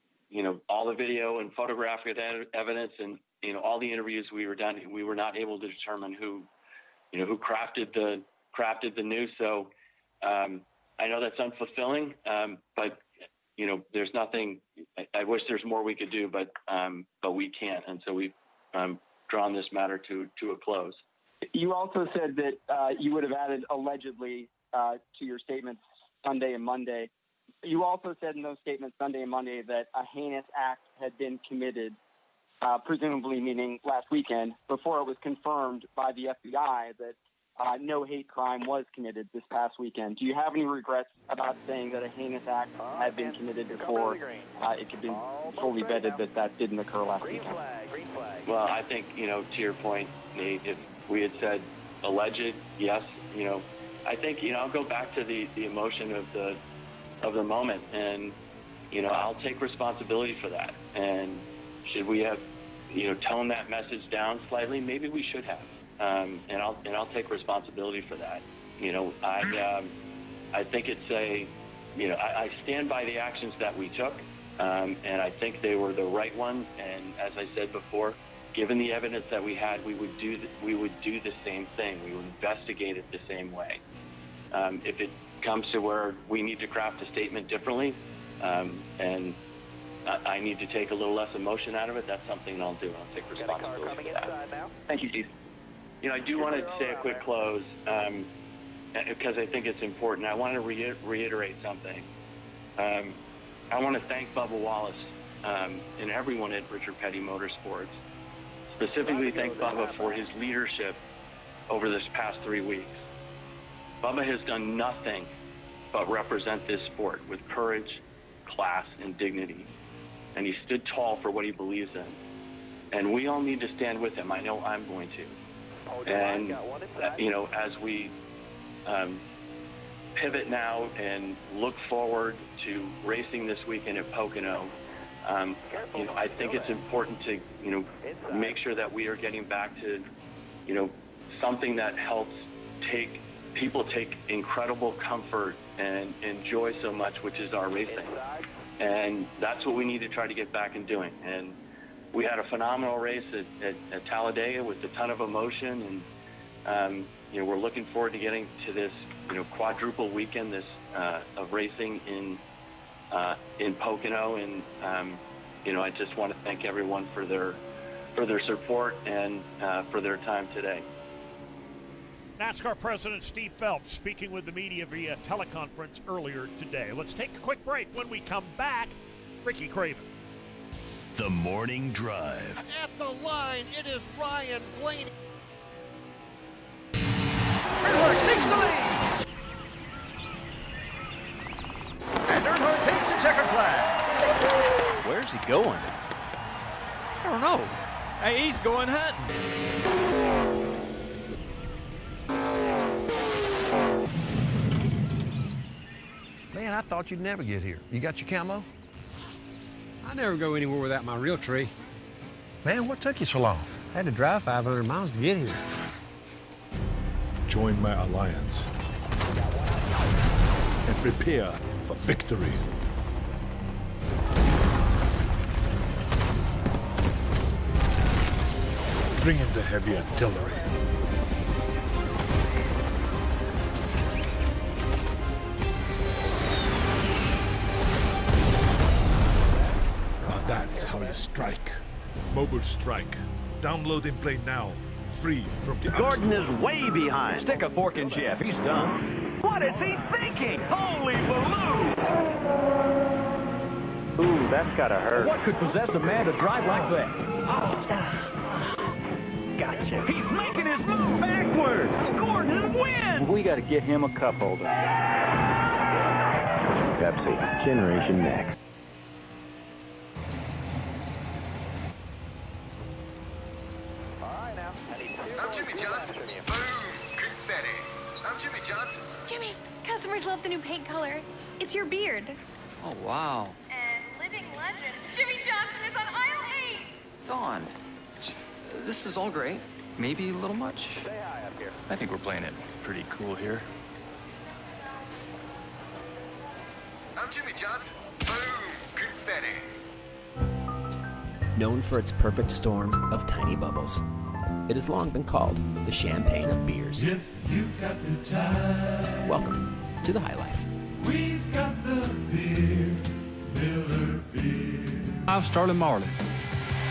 all the video and photographic evidence and, all the interviews we were not able to determine who crafted the news. So I know that's unfulfilling, but there's nothing. I wish there's more we could do, but we can't, and so we've drawn this matter to a close. You also said that you would have added allegedly to your statements Sunday and Monday. You also said in those statements Sunday and Monday that a heinous act had been committed, presumably meaning last weekend, before it was confirmed by the FBI that no hate crime was committed this past weekend. Do you have any regrets about saying that a heinous act had been committed before it could be fully vetted that didn't occur last weekend? Well, I think, to your point, Nate, if we had said alleged, yes, I think, I'll go back to the emotion of the moment. And, I'll take responsibility for that. And should we have, toned that message down slightly? Maybe we should have. And I'll take responsibility for that. I think it's I stand by the actions that we took, and I think they were the right ones. And as I said before, given the evidence that we had, we would do the same thing. We would investigate it the same way. If it comes to where we need to craft a statement differently, and I need to take a little less emotion out of it, that's something I'll do. I'll take responsibility for that. Thank you, Chief. I do want to say a quick close, because I think it's important. I want to reiterate something. I want to thank Bubba Wallace and everyone at Richard Petty Motorsports. Specifically thank Bubba for his leadership over this past 3 weeks. Bubba has done nothing but represent this sport with courage, class, and dignity. And he stood tall for what he believes in. And we all need to stand with him. I know I'm going to. And, as we pivot now and look forward to racing this weekend at Pocono, I think it's important to, make sure that we are getting back to, something that helps people take incredible comfort and enjoy so much, which is our racing. And that's what we need to try to get back and doing. And we had a phenomenal race at Talladega with a ton of emotion, and we're looking forward to getting to this quadruple weekend of racing in Pocono, and I just want to thank everyone for their support and for their time today. NASCAR President Steve Phelps speaking with the media via teleconference earlier today. Let's take a quick break. When we come back, Ricky Craven. The Morning Drive. At the line, it is Ryan Blaney. Earnhardt takes the lead. And Earnhardt takes the checkered flag. Where's he going? I don't know. Hey, he's going hunting. Man, I thought you'd never get here. You got your camo? I never go anywhere without my real tree. Man, what took you so long? I had to drive 500 miles to get here. Join my alliance and prepare for victory. Bring in the heavy artillery. Now that's how you strike. Mobile Strike. Download and play now. Free from the Gordon is way behind. Stick a fork in Jeff. He's done. What is he thinking? Holy balloon! Ooh, that's gotta hurt. What could possess a man to drive like that? Oh. Gotcha. He's making his move backward. Gordon wins. We gotta get him a cup holder. Pepsi, Generation Next. Jimmy, customers love the new paint color. It's your beard. Oh, wow. And living legend, Jimmy Johnson is on aisle 8. Dawn, this is all great. Maybe a little much. Say hi up here. I think we're playing it pretty cool here. I'm Jimmy Johnson. Boom, confetti. Known for its perfect storm of tiny bubbles, it has long been called the champagne of beers. If you've got the time, welcome to the High Life. We've got the beer, Miller Beer. I'm Sterling Marley.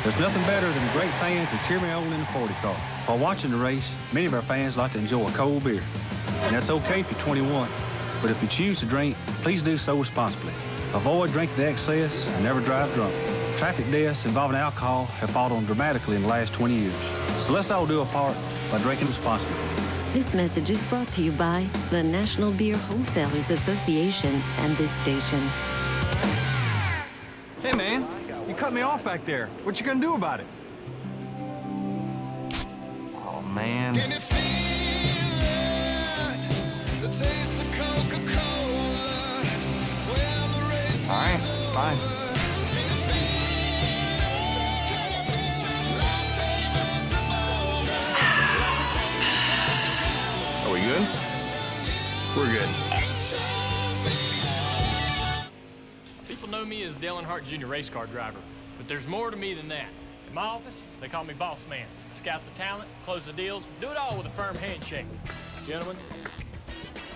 There's nothing better than great fans who cheer me on in the 40 car. While watching the race, many of our fans like to enjoy a cold beer. And that's okay if you're 21. But if you choose to drink, please do so responsibly. Avoid drinking to excess and never drive drunk. Traffic deaths involving alcohol have fallen dramatically in the last 20 years. So let's all do our part by drinking responsibly. This message is brought to you by the National Beer Wholesalers Association and this station. Hey, man, you cut me off back there. What you gonna do about it? Oh, man. Can you feel it? The taste of Coca-Cola. When the race All right, fine. Are we good? We're good. People know me as Dale Earnhardt Jr. race car driver, but there's more to me than that. In my office, they call me boss man. Scout the talent, close the deals, do it all with a firm handshake. Gentlemen,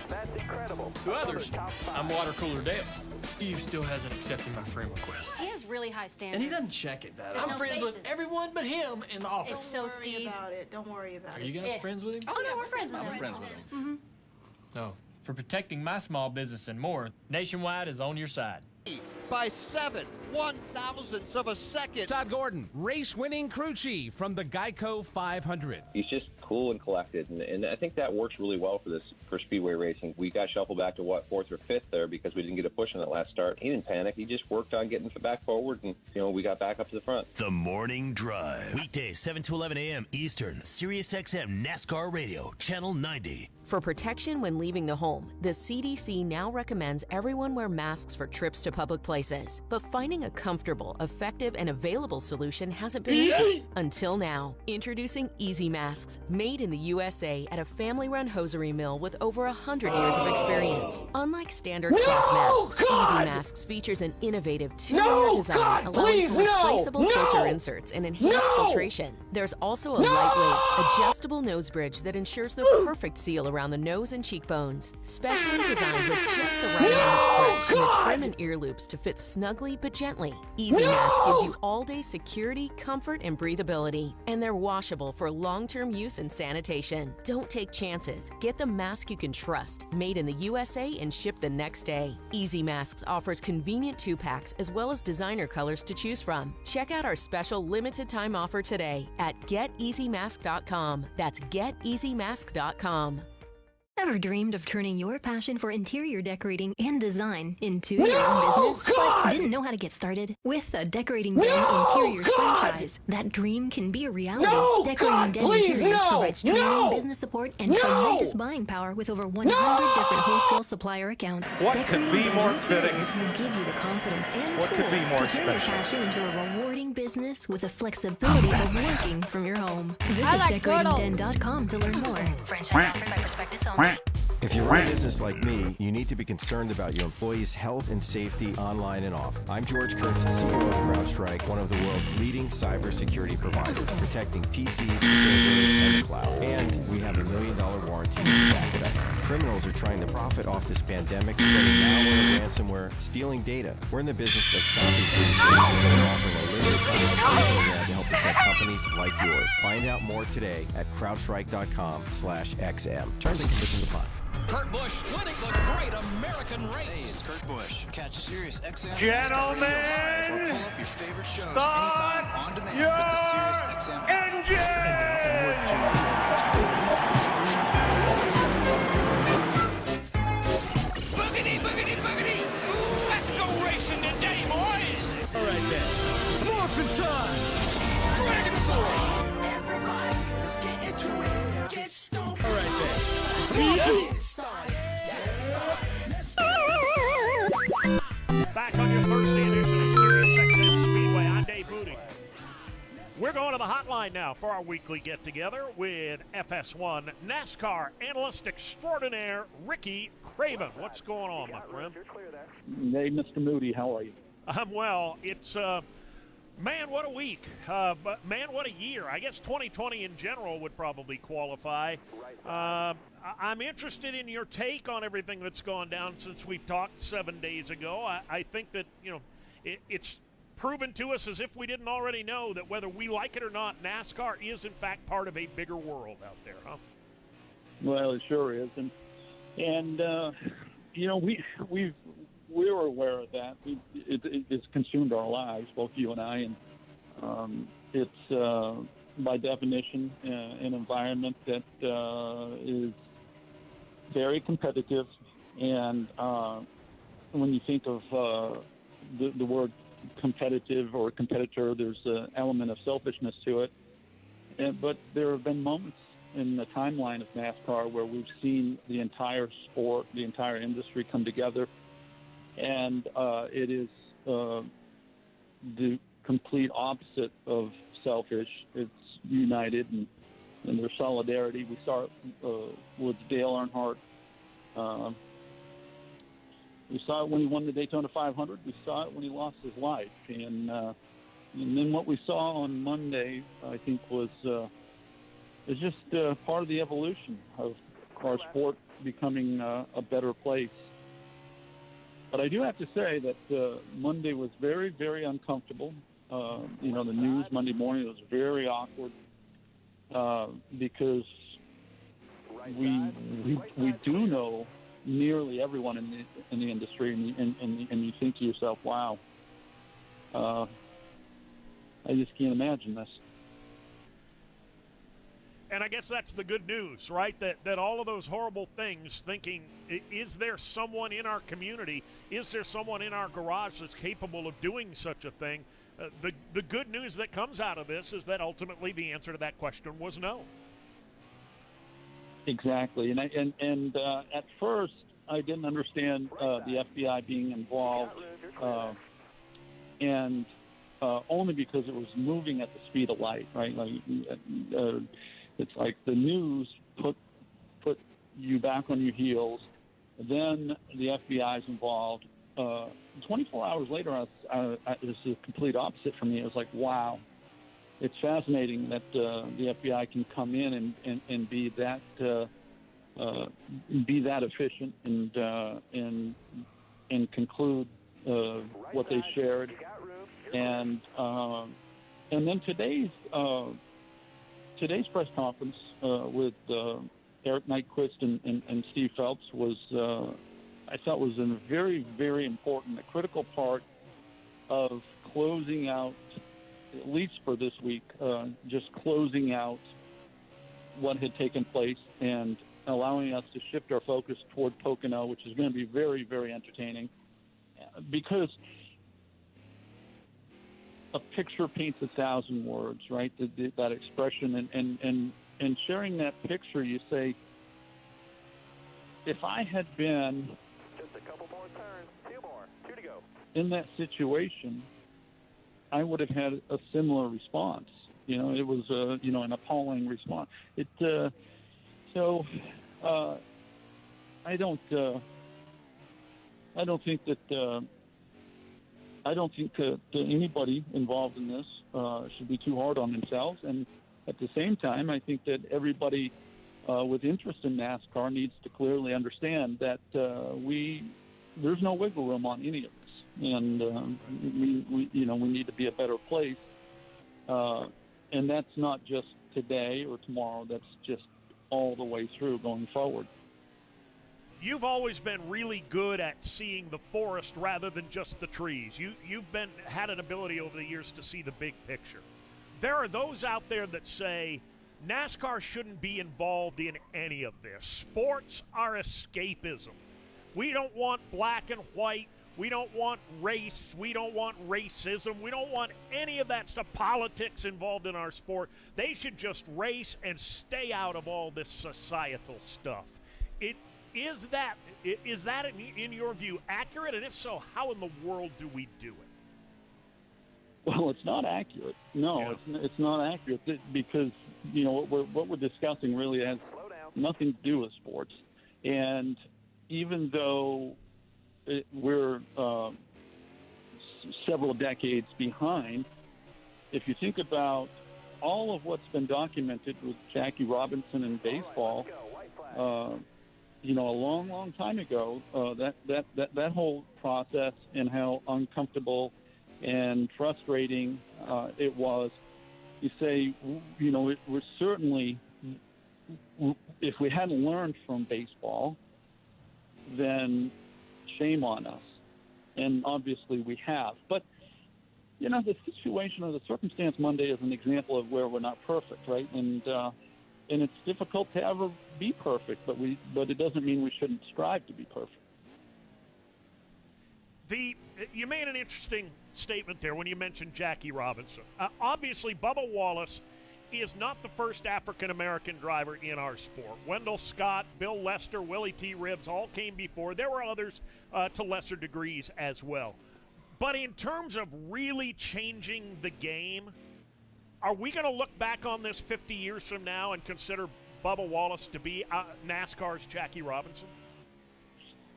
that's incredible. To others, I'm water cooler Dale. Steve still hasn't accepted my friend request. He has really high standards. And he doesn't check it that. There are I'm no friends with faces. everyone but him in the office. It's so Steve. About it. Don't worry about Are it. you guys friends with him? Oh, no, we're friends with him. I'm friends with him. Mm-hmm. No. For protecting my small business and more, Nationwide is on your side. By 7/1,000ths of a second. Todd Gordon, race-winning crew chief from the Geico 500. He's just cool and collected, and I think that works really well for speedway racing. We got shuffled back to, fourth or fifth there because we didn't get a push in that last start. He didn't panic. He just worked on getting back forward, and, we got back up to the front. The Morning Drive. Weekdays, 7 to 11 a.m. Eastern. SiriusXM NASCAR Radio, Channel 90. For protection when leaving the home, the CDC now recommends everyone wear masks for trips to public places. But finding a comfortable, effective, and available solution hasn't been easy. Until now. Introducing Easy Masks, made in the USA at a family-run hosiery mill with over 100 years of experience. Unlike standard cloth masks, Easy Masks features an innovative two-layer design allowing for replaceable filter inserts and enhanced filtration. There's also a lightweight, adjustable nose bridge that ensures the perfect seal around the nose and cheekbones. Specially designed with just the right amount of stretch and the trim and ear loops to fit snugly but gently. Easy Mask gives you all-day security, comfort, and breathability. And they're washable for long-term use and sanitation. Don't take chances. Get the mask you can trust, made in the USA and shipped the next day. Easy Masks offers convenient 2-packs as well as designer colors to choose from. Check out our special limited-time offer today at GetEasyMask.com. That's GetEasyMask.com. Ever dreamed of turning your passion for interior decorating and design into your own business, but didn't know how to get started? With a Decorating Den Interiors franchise, that dream can be a reality. Decorating Den Interiors provides training, business support, and tremendous buying power with over 100 different wholesale supplier accounts. What could be more fitting? Will give you the confidence and What could be tools more to turn your special? passion into a rewarding business with the flexibility of working from your home. Visit decoratingden.com to learn more. Franchise offered by Prospectus only. If you run a business like me, you need to be concerned about your employees' health and safety online and off. I'm George Kurtz, CEO of CrowdStrike, one of the world's leading cybersecurity providers, protecting PCs, servers, and the cloud. And we have $1 million warranty to back it up. Criminals are trying to profit off this pandemic, spreading malware, ransomware, stealing data. We're in the business of stopping these things, and we're offering a limited time program to help protect companies like yours. Find out more today at crowdstrike.com/XM. Terms and conditions apply. Kurt Busch winning the Great American Race. Hey, it's Kurt Busch. Catch Sirius XM. Gentlemen, or pull up your favorite shows anytime on demand with the Sirius XM Boogity, boogity, boogity. Let's go racing today, boys. All right, then. It's morphin' time. Dragon Force. Everybody, let's get into it. Get stoned. All right, then. Back on your Thursday edition of SiriusXM Speedway. I'm Dave Booty. We're going to the hotline now for our weekly get-together with FS1 NASCAR analyst extraordinaire Ricky Craven. What's going on, my friend? Hey, Mr. Moody, how are you? I'm well. It's, man, what a week. But, man, what a year. I guess 2020 in general would probably qualify. I'm interested in your take on everything that's gone down since we talked 7 days ago. I think that, it's proven to us as if we didn't already know that whether we like it or not, NASCAR is, in fact, part of a bigger world out there, huh? Well, it sure is. And we're aware of that. It's consumed our lives, both you and I, and it's by definition an environment that is very competitive. And when you think of the word competitive or competitor, there's an element of selfishness to it. But there have been moments in the timeline of NASCAR where we've seen the entire sport, the entire industry come together. And it is the complete opposite of selfish. It's united and their solidarity. We saw it with Dale Earnhardt. We saw it when he won the Daytona 500. We saw it when he lost his life. And then what we saw on Monday, I think, was just part of the evolution of our sport becoming a better place. But I do have to say that Monday was very, very uncomfortable. The news Monday morning was very awkward because we do know nearly everyone in the industry, and you think to yourself, wow, I just can't imagine this. And I guess that's the good news, right? That all of those horrible things, thinking, is there someone in our community, is there someone in our garage that's capable of doing such a thing? The good news that comes out of this is that ultimately the answer to that question was no. Exactly, and at first I didn't understand the FBI being involved, and only because it was moving at the speed of light, right? Like it's like the news put you back on your heels, then the FBI is involved. 24 hours later, it was the complete opposite for me. It was like, wow, it's fascinating that the FBI can come in and be that efficient and conclude what they shared. And then today's press conference with Eric Nyquist and Steve Phelps was, I thought, was a very, very important, a critical part of closing out, at least for this week, just closing out what had taken place and allowing us to shift our focus toward Pocono, which is going to be very, very entertaining, because a picture paints 1,000 words, right? That expression, and sharing that picture, you say, if I had been just a couple more turns, two to go, in that situation, I would have had a similar response. It was an appalling response. I don't think that anybody involved in this should be too hard on themselves. And at the same time, I think that everybody with interest in NASCAR needs to clearly understand that there's no wiggle room on any of this, and we need to be a better place. And that's not just today or tomorrow. That's just all the way through going forward. You've always been really good at seeing the forest rather than just the trees. You've had an ability over the years to see the big picture. There are those out there that say NASCAR shouldn't be involved in any of this. Sports are escapism. We don't want black and white. We don't want race. We don't want racism. We don't want any of that stuff, politics involved in our sport. They should just race and stay out of all this societal stuff. Is that in your view accurate? And if so, how in the world do we do it? Well, it's not accurate. No, it's not accurate because what we're discussing really has nothing to do with sports. And even though we're several decades behind, if you think about all of what's been documented with Jackie Robinson in baseball, a long, long time ago, that whole process and how uncomfortable and frustrating it was. You say, we're certainly, if we hadn't learned from baseball, then shame on us. And obviously we have. But, the situation or the circumstance Monday is an example of where we're not perfect, right? And it's difficult to ever be perfect, but it doesn't mean we shouldn't strive to be perfect. You made an interesting statement there when you mentioned Jackie Robinson. Obviously, Bubba Wallace is not the first African-American driver in our sport. Wendell Scott, Bill Lester, Willie T. Ribbs all came before. There were others to lesser degrees as well. But in terms of really changing the game, are we going to look back on this 50 years from now and consider Bubba Wallace to be NASCAR's Jackie Robinson?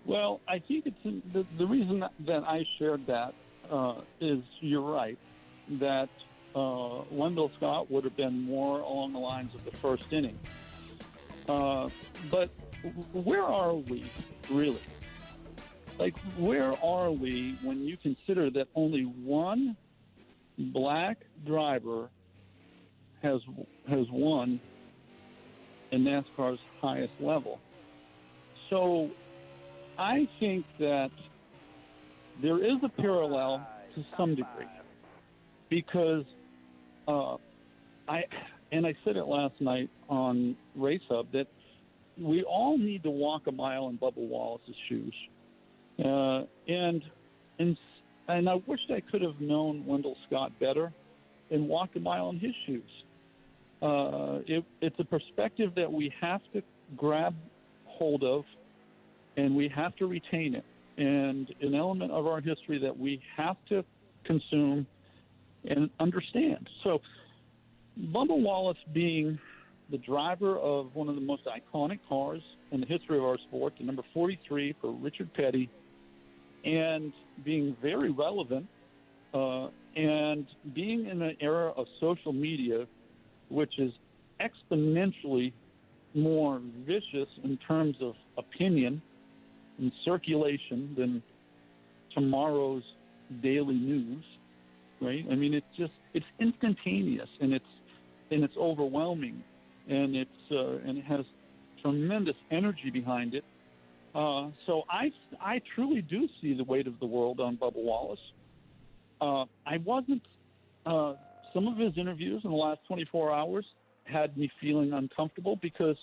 Well, I think it's the reason that I shared that is you're right, that Wendell Scott would have been more along the lines of the first inning. But where are we, really? Like, where are we when you consider that only one black driver has won in NASCAR's highest level? So I think that there is a parallel to some degree, because I said it last night on Race Hub that we all need to walk a mile in Bubba Wallace's shoes. And I wished I could have known Wendell Scott better and walked a mile in his shoes. It's a perspective that we have to grab hold of, and we have to retain it, and an element of our history that we have to consume and understand. So Bubba Wallace being the driver of one of the most iconic cars in the history of our sport, the number 43 for Richard Petty, and being very relevant, and being in an era of social media, which is exponentially more vicious in terms of opinion and circulation than tomorrow's daily news, right? I mean, it's instantaneous, and it's overwhelming, and it has tremendous energy behind it. So I truly do see the weight of the world on Bubba Wallace. I wasn't. Some of his interviews in the last 24 hours had me feeling uncomfortable, because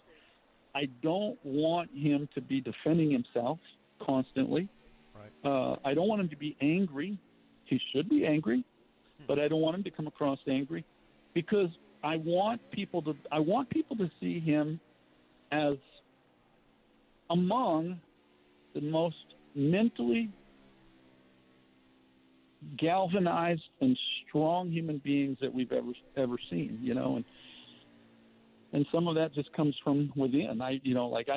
I don't want him to be defending himself constantly. Right. I don't want him to be angry. He should be angry, but I don't want him to come across angry, because I want people to see him as among the most mentally galvanized and strong human beings that we've ever seen, you know, and some of that just comes from within. I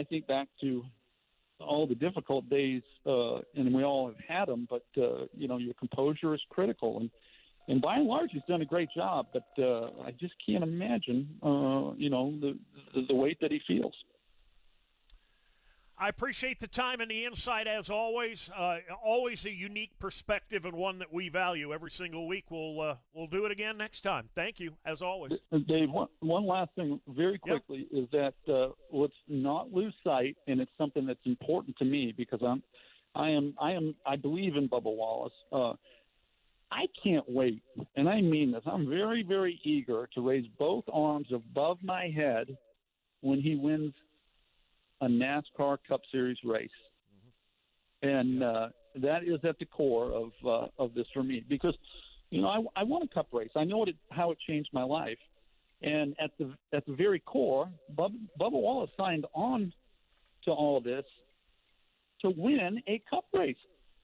think back to all the difficult days, and we all have had them, but your composure is critical, and by and large, he's done a great job. But I just can't imagine, the weight that he feels. I appreciate the time and the insight, as always. Always a unique perspective, and one that we value every single week. We'll do it again next time. Thank you, as always. Dave, one last thing very quickly is that let's not lose sight, and it's something that's important to me, because I believe in Bubba Wallace. I can't wait, and I mean this. I'm very, very eager to raise both arms above my head when he wins a NASCAR Cup Series race. And that is at the core of this for me, because, I won a Cup race. I know how it changed my life. And at the very core, Bubba Wallace signed on to all this to win a Cup race.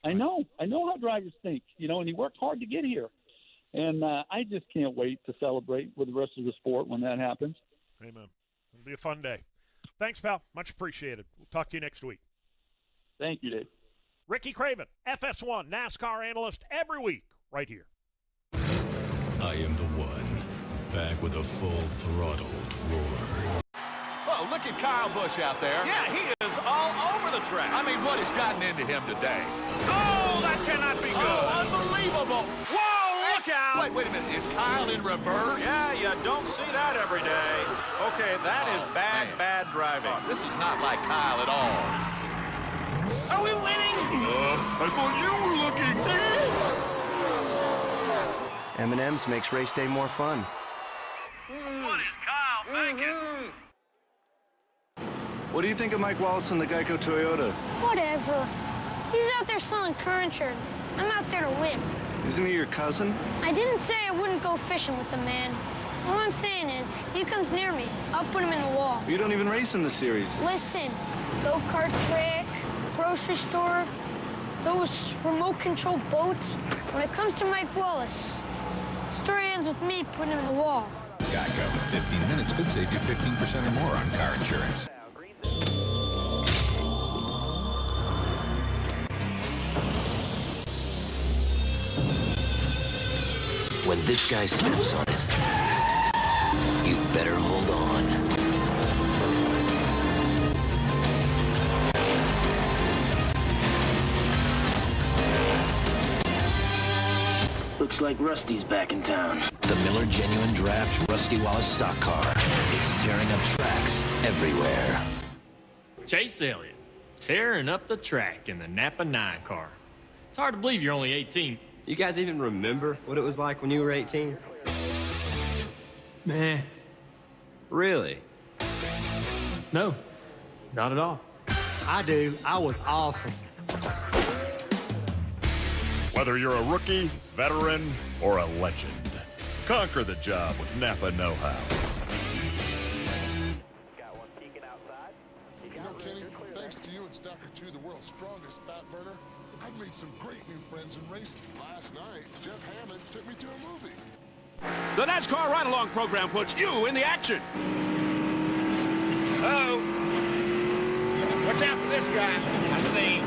I know how drivers think, and he worked hard to get here. And I just can't wait to celebrate with the rest of the sport when that happens. Amen. It'll be a fun day. Thanks, pal. Much appreciated. We'll talk to you next week. Thank you, Dave. Ricky Craven, FS1 NASCAR analyst, every week, right here. I am the one, back with a full-throttled roar. Oh, look at Kyle Busch out there. Yeah, he is all over the track. I mean, what has gotten into him today? Oh, that cannot be good. Oh, unbelievable. Whoa, look out. Wait a minute. Is Kyle in reverse? Yeah, you don't see that every day. Okay, that is bad driving. Oh, this is not like Kyle at all. Are we winning? I thought you were looking. M&M's makes race day more fun. What is Kyle thinking? What do you think of Mike Wallace and the Geico Toyota? Whatever. He's out there selling car insurance. I'm out there to win. Isn't he your cousin? I didn't say I wouldn't go fishing with the man. All I'm saying is, if he comes near me, I'll put him in the wall. You don't even race in the series. Listen, go-kart track, grocery store, those remote-controlled boats, when it comes to Mike Wallace, story ends with me putting him in the wall. Geico. 15 minutes could save you 15% or more on car insurance. When this guy steps on it, you better hold on. Looks like Rusty's back in town. The Miller Genuine Draft Rusty Wallace stock car. It's tearing up tracks everywhere. Chase Elliott, tearing up the track in the Napa 9 car. It's hard to believe you're only 18. You guys even remember what it was like when you were 18? Meh. Really? No, not at all. I do. I was awesome. Whether you're a rookie, veteran, or a legend, conquer the job with Napa Know-How. You know, Kenny, thanks to you and Stocker 2, the world's strongest fat burner, I've made some great new friends in racing. Last night, Jeff Hammond took me to a movie. The NASCAR Ride-Along program puts you in the action. Uh-oh. Watch out for this guy. I see.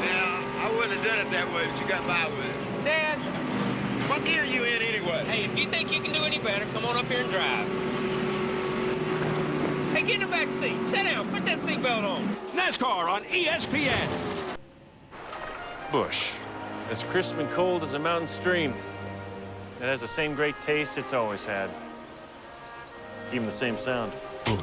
Now, I wouldn't have done it that way, but you got by with it. Dad, what gear are you in anyway? Hey, if you think you can do any better, come on up here and drive. Hey, get in the back seat. Sit down. Put that seatbelt on. NASCAR on ESPN. Bush. As crisp and cold as a mountain stream. It has the same great taste it's always had. Even the same sound. Bush.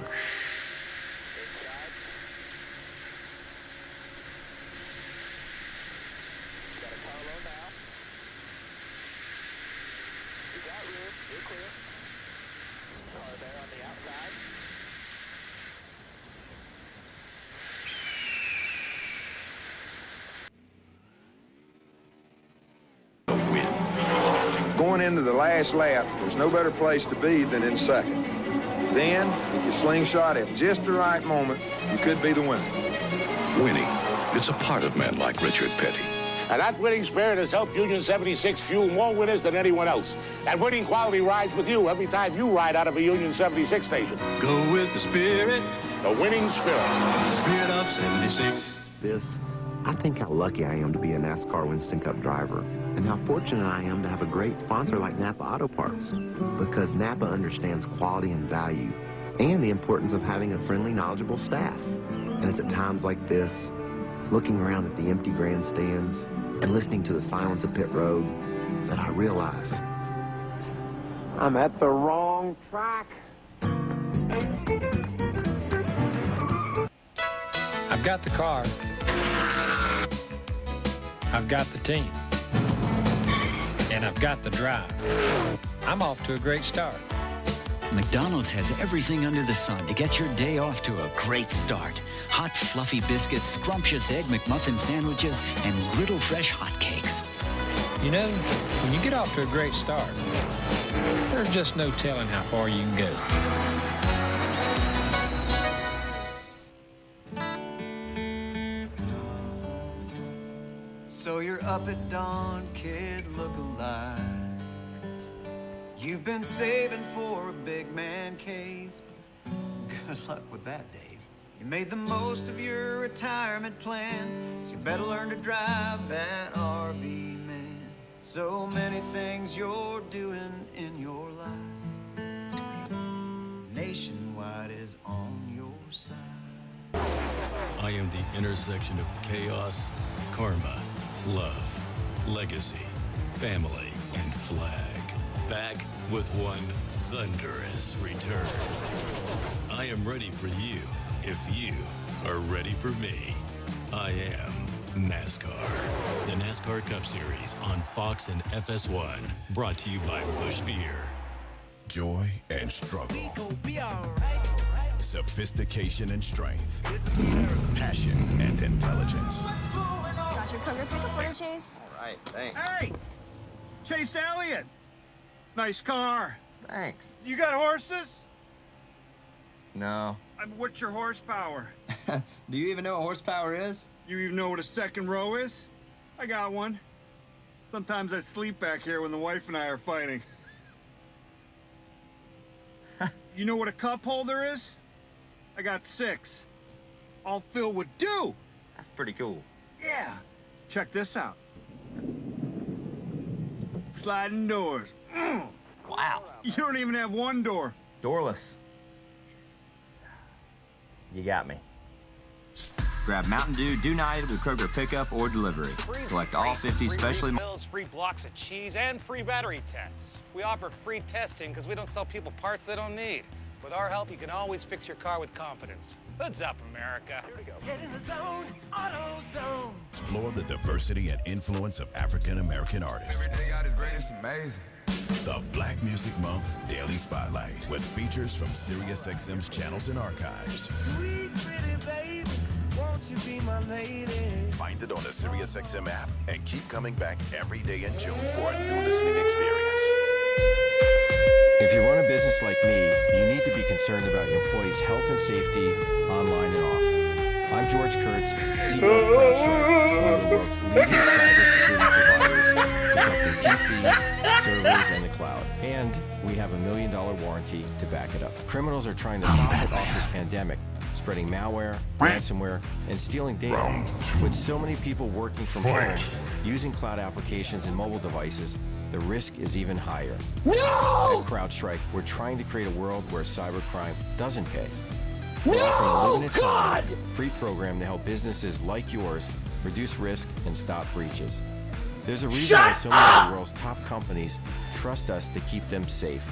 Going into the last lap, there's no better place to be than in second. Then, if you slingshot at just the right moment, you could be the winner. Winning. It's a part of men like Richard Petty. And that winning spirit has helped Union 76 fuel more winners than anyone else. And winning quality rides with you every time you ride out of a Union 76 station. Go with the spirit. The winning spirit. Spirit of 76. I think how lucky I am to be a NASCAR Winston Cup driver, and how fortunate I am to have a great sponsor like Napa Auto Parts, because Napa understands quality and value, and the importance of having a friendly, knowledgeable staff. And it's at times like this, looking around at the empty grandstands and listening to the silence of pit road, that I realize I'm at the wrong track. I've got the car. I've got the team. And I've got the drive. I'm off to a great start. McDonald's has everything under the sun to get your day off to a great start. Hot, fluffy biscuits, scrumptious Egg McMuffin sandwiches, and griddle fresh hotcakes. You know, when you get off to a great start, there's just no telling how far you can go. So you're up at dawn, kid, look alive. You've been saving for a big man cave. Good luck with that, Dave. You made the most of your retirement plan, so you better learn to drive that RV, man. So many things you're doing in your life. Nationwide is on your side. I am the intersection of chaos, karma, love, legacy, family, and flag. Back with one thunderous return. I am ready for you if you are ready for me. I am NASCAR. The NASCAR Cup Series on Fox and FS1. Brought to you by Busch Beer. Joy and struggle. Sophistication and strength. Passion and intelligence. Got your cover pickup order, Chase? All right, thanks. Hey! Chase Elliott! Nice car. Thanks. You got horses? No, What's your horsepower? Do you even know what horsepower is? You even know what a second row is? I got one. Sometimes I sleep back here when the wife and I are fighting. You know what a cup holder is? I got 6. All filled with dew. That's pretty cool. Yeah. Check this out. Sliding doors. Wow. You don't even have one door. Doorless. You got me. Grab Mountain Dew Do Night with Kroger pickup or delivery. Collect all 50 specially... Free refills, free blocks of cheese, and free battery tests. We offer free testing because we don't sell people parts they don't need. With our help, you can always fix your car with confidence. Hoods up, America. Here we go. Get in the zone, AutoZone. Explore the diversity and influence of African-American artists. Every day God is great, it's amazing. The Black Music Month Daily Spotlight with features from SiriusXM's channels and archives. Sweet pretty baby, won't you be my lady? Find it on the SiriusXM app and keep coming back every day in June for a new listening experience. If you run a business like me, you need to be concerned about your employees' health and safety, online and off. I'm George Kurtz, CEO of CrowdStrike, one of the world's leading cybersecurity providers, protecting PCs, servers, and the cloud. And we have $1 million warranty to back it up. Criminals are trying to profit off this pandemic, spreading malware, ransomware, and stealing data. With so many people working from home, using cloud applications and mobile devices, the risk is even higher. No! At CrowdStrike, we're trying to create a world where cybercrime doesn't pay. We're offering a limited time, free program to help businesses like yours reduce risk and stop breaches. There's a reason why so many of the world's top companies trust us to keep them safe.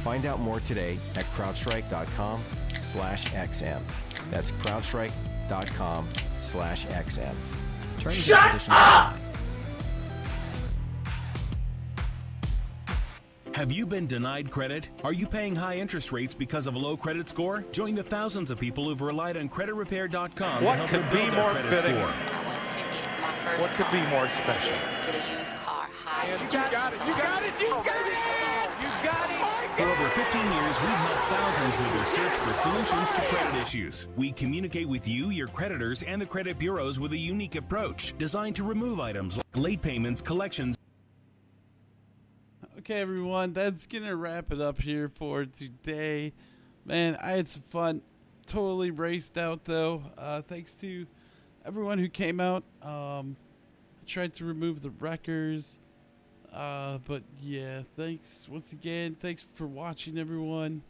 Find out more today at crowdstrike.com/XM. That's crowdstrike.com/XM. Shut up! Have you been denied credit? Are you paying high interest rates because of a low credit score? Join the thousands of people who've relied on creditrepair.com to help them build their credit score. I want to get my first What could be more special? Get a used car. You got it! You got it! You got it! You got it! For over 15 years, we've helped thousands with their search for solutions to credit issues. We communicate with you, your creditors, and the credit bureaus with a unique approach designed to remove items like late payments, collections. Okay, everyone, that's going to wrap it up here for today. Man, I had some fun. Totally raced out, though. Thanks to everyone who came out. I tried to remove the wreckers. But, yeah, thanks once again. Thanks for watching, everyone.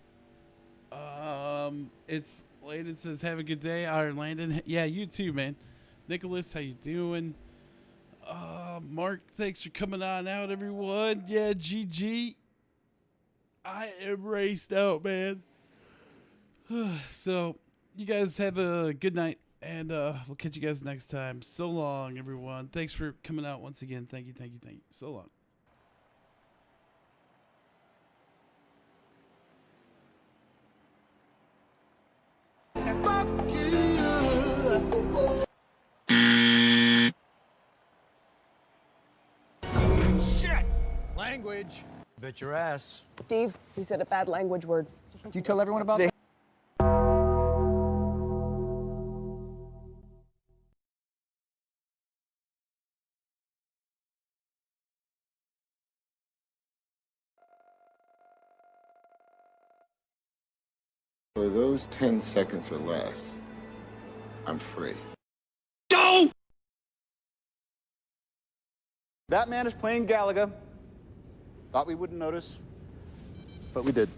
It's Landon says, have a good day. Iron Landon. Yeah, you too, man. Nicholas, how you doing? Mark, thanks for coming on out, everyone. Yeah, GG. I am raced out, man. So, you guys have a good night, and we'll catch you guys next time. So long, everyone. Thanks for coming out once again. Thank you, thank you, thank you. So long. Shit! Language. Bet your ass. Steve, you said a bad language word. Did you tell everyone about that? For those 10 seconds or less, I'm free. Go! That man is playing Galaga. Thought we wouldn't notice, but we did.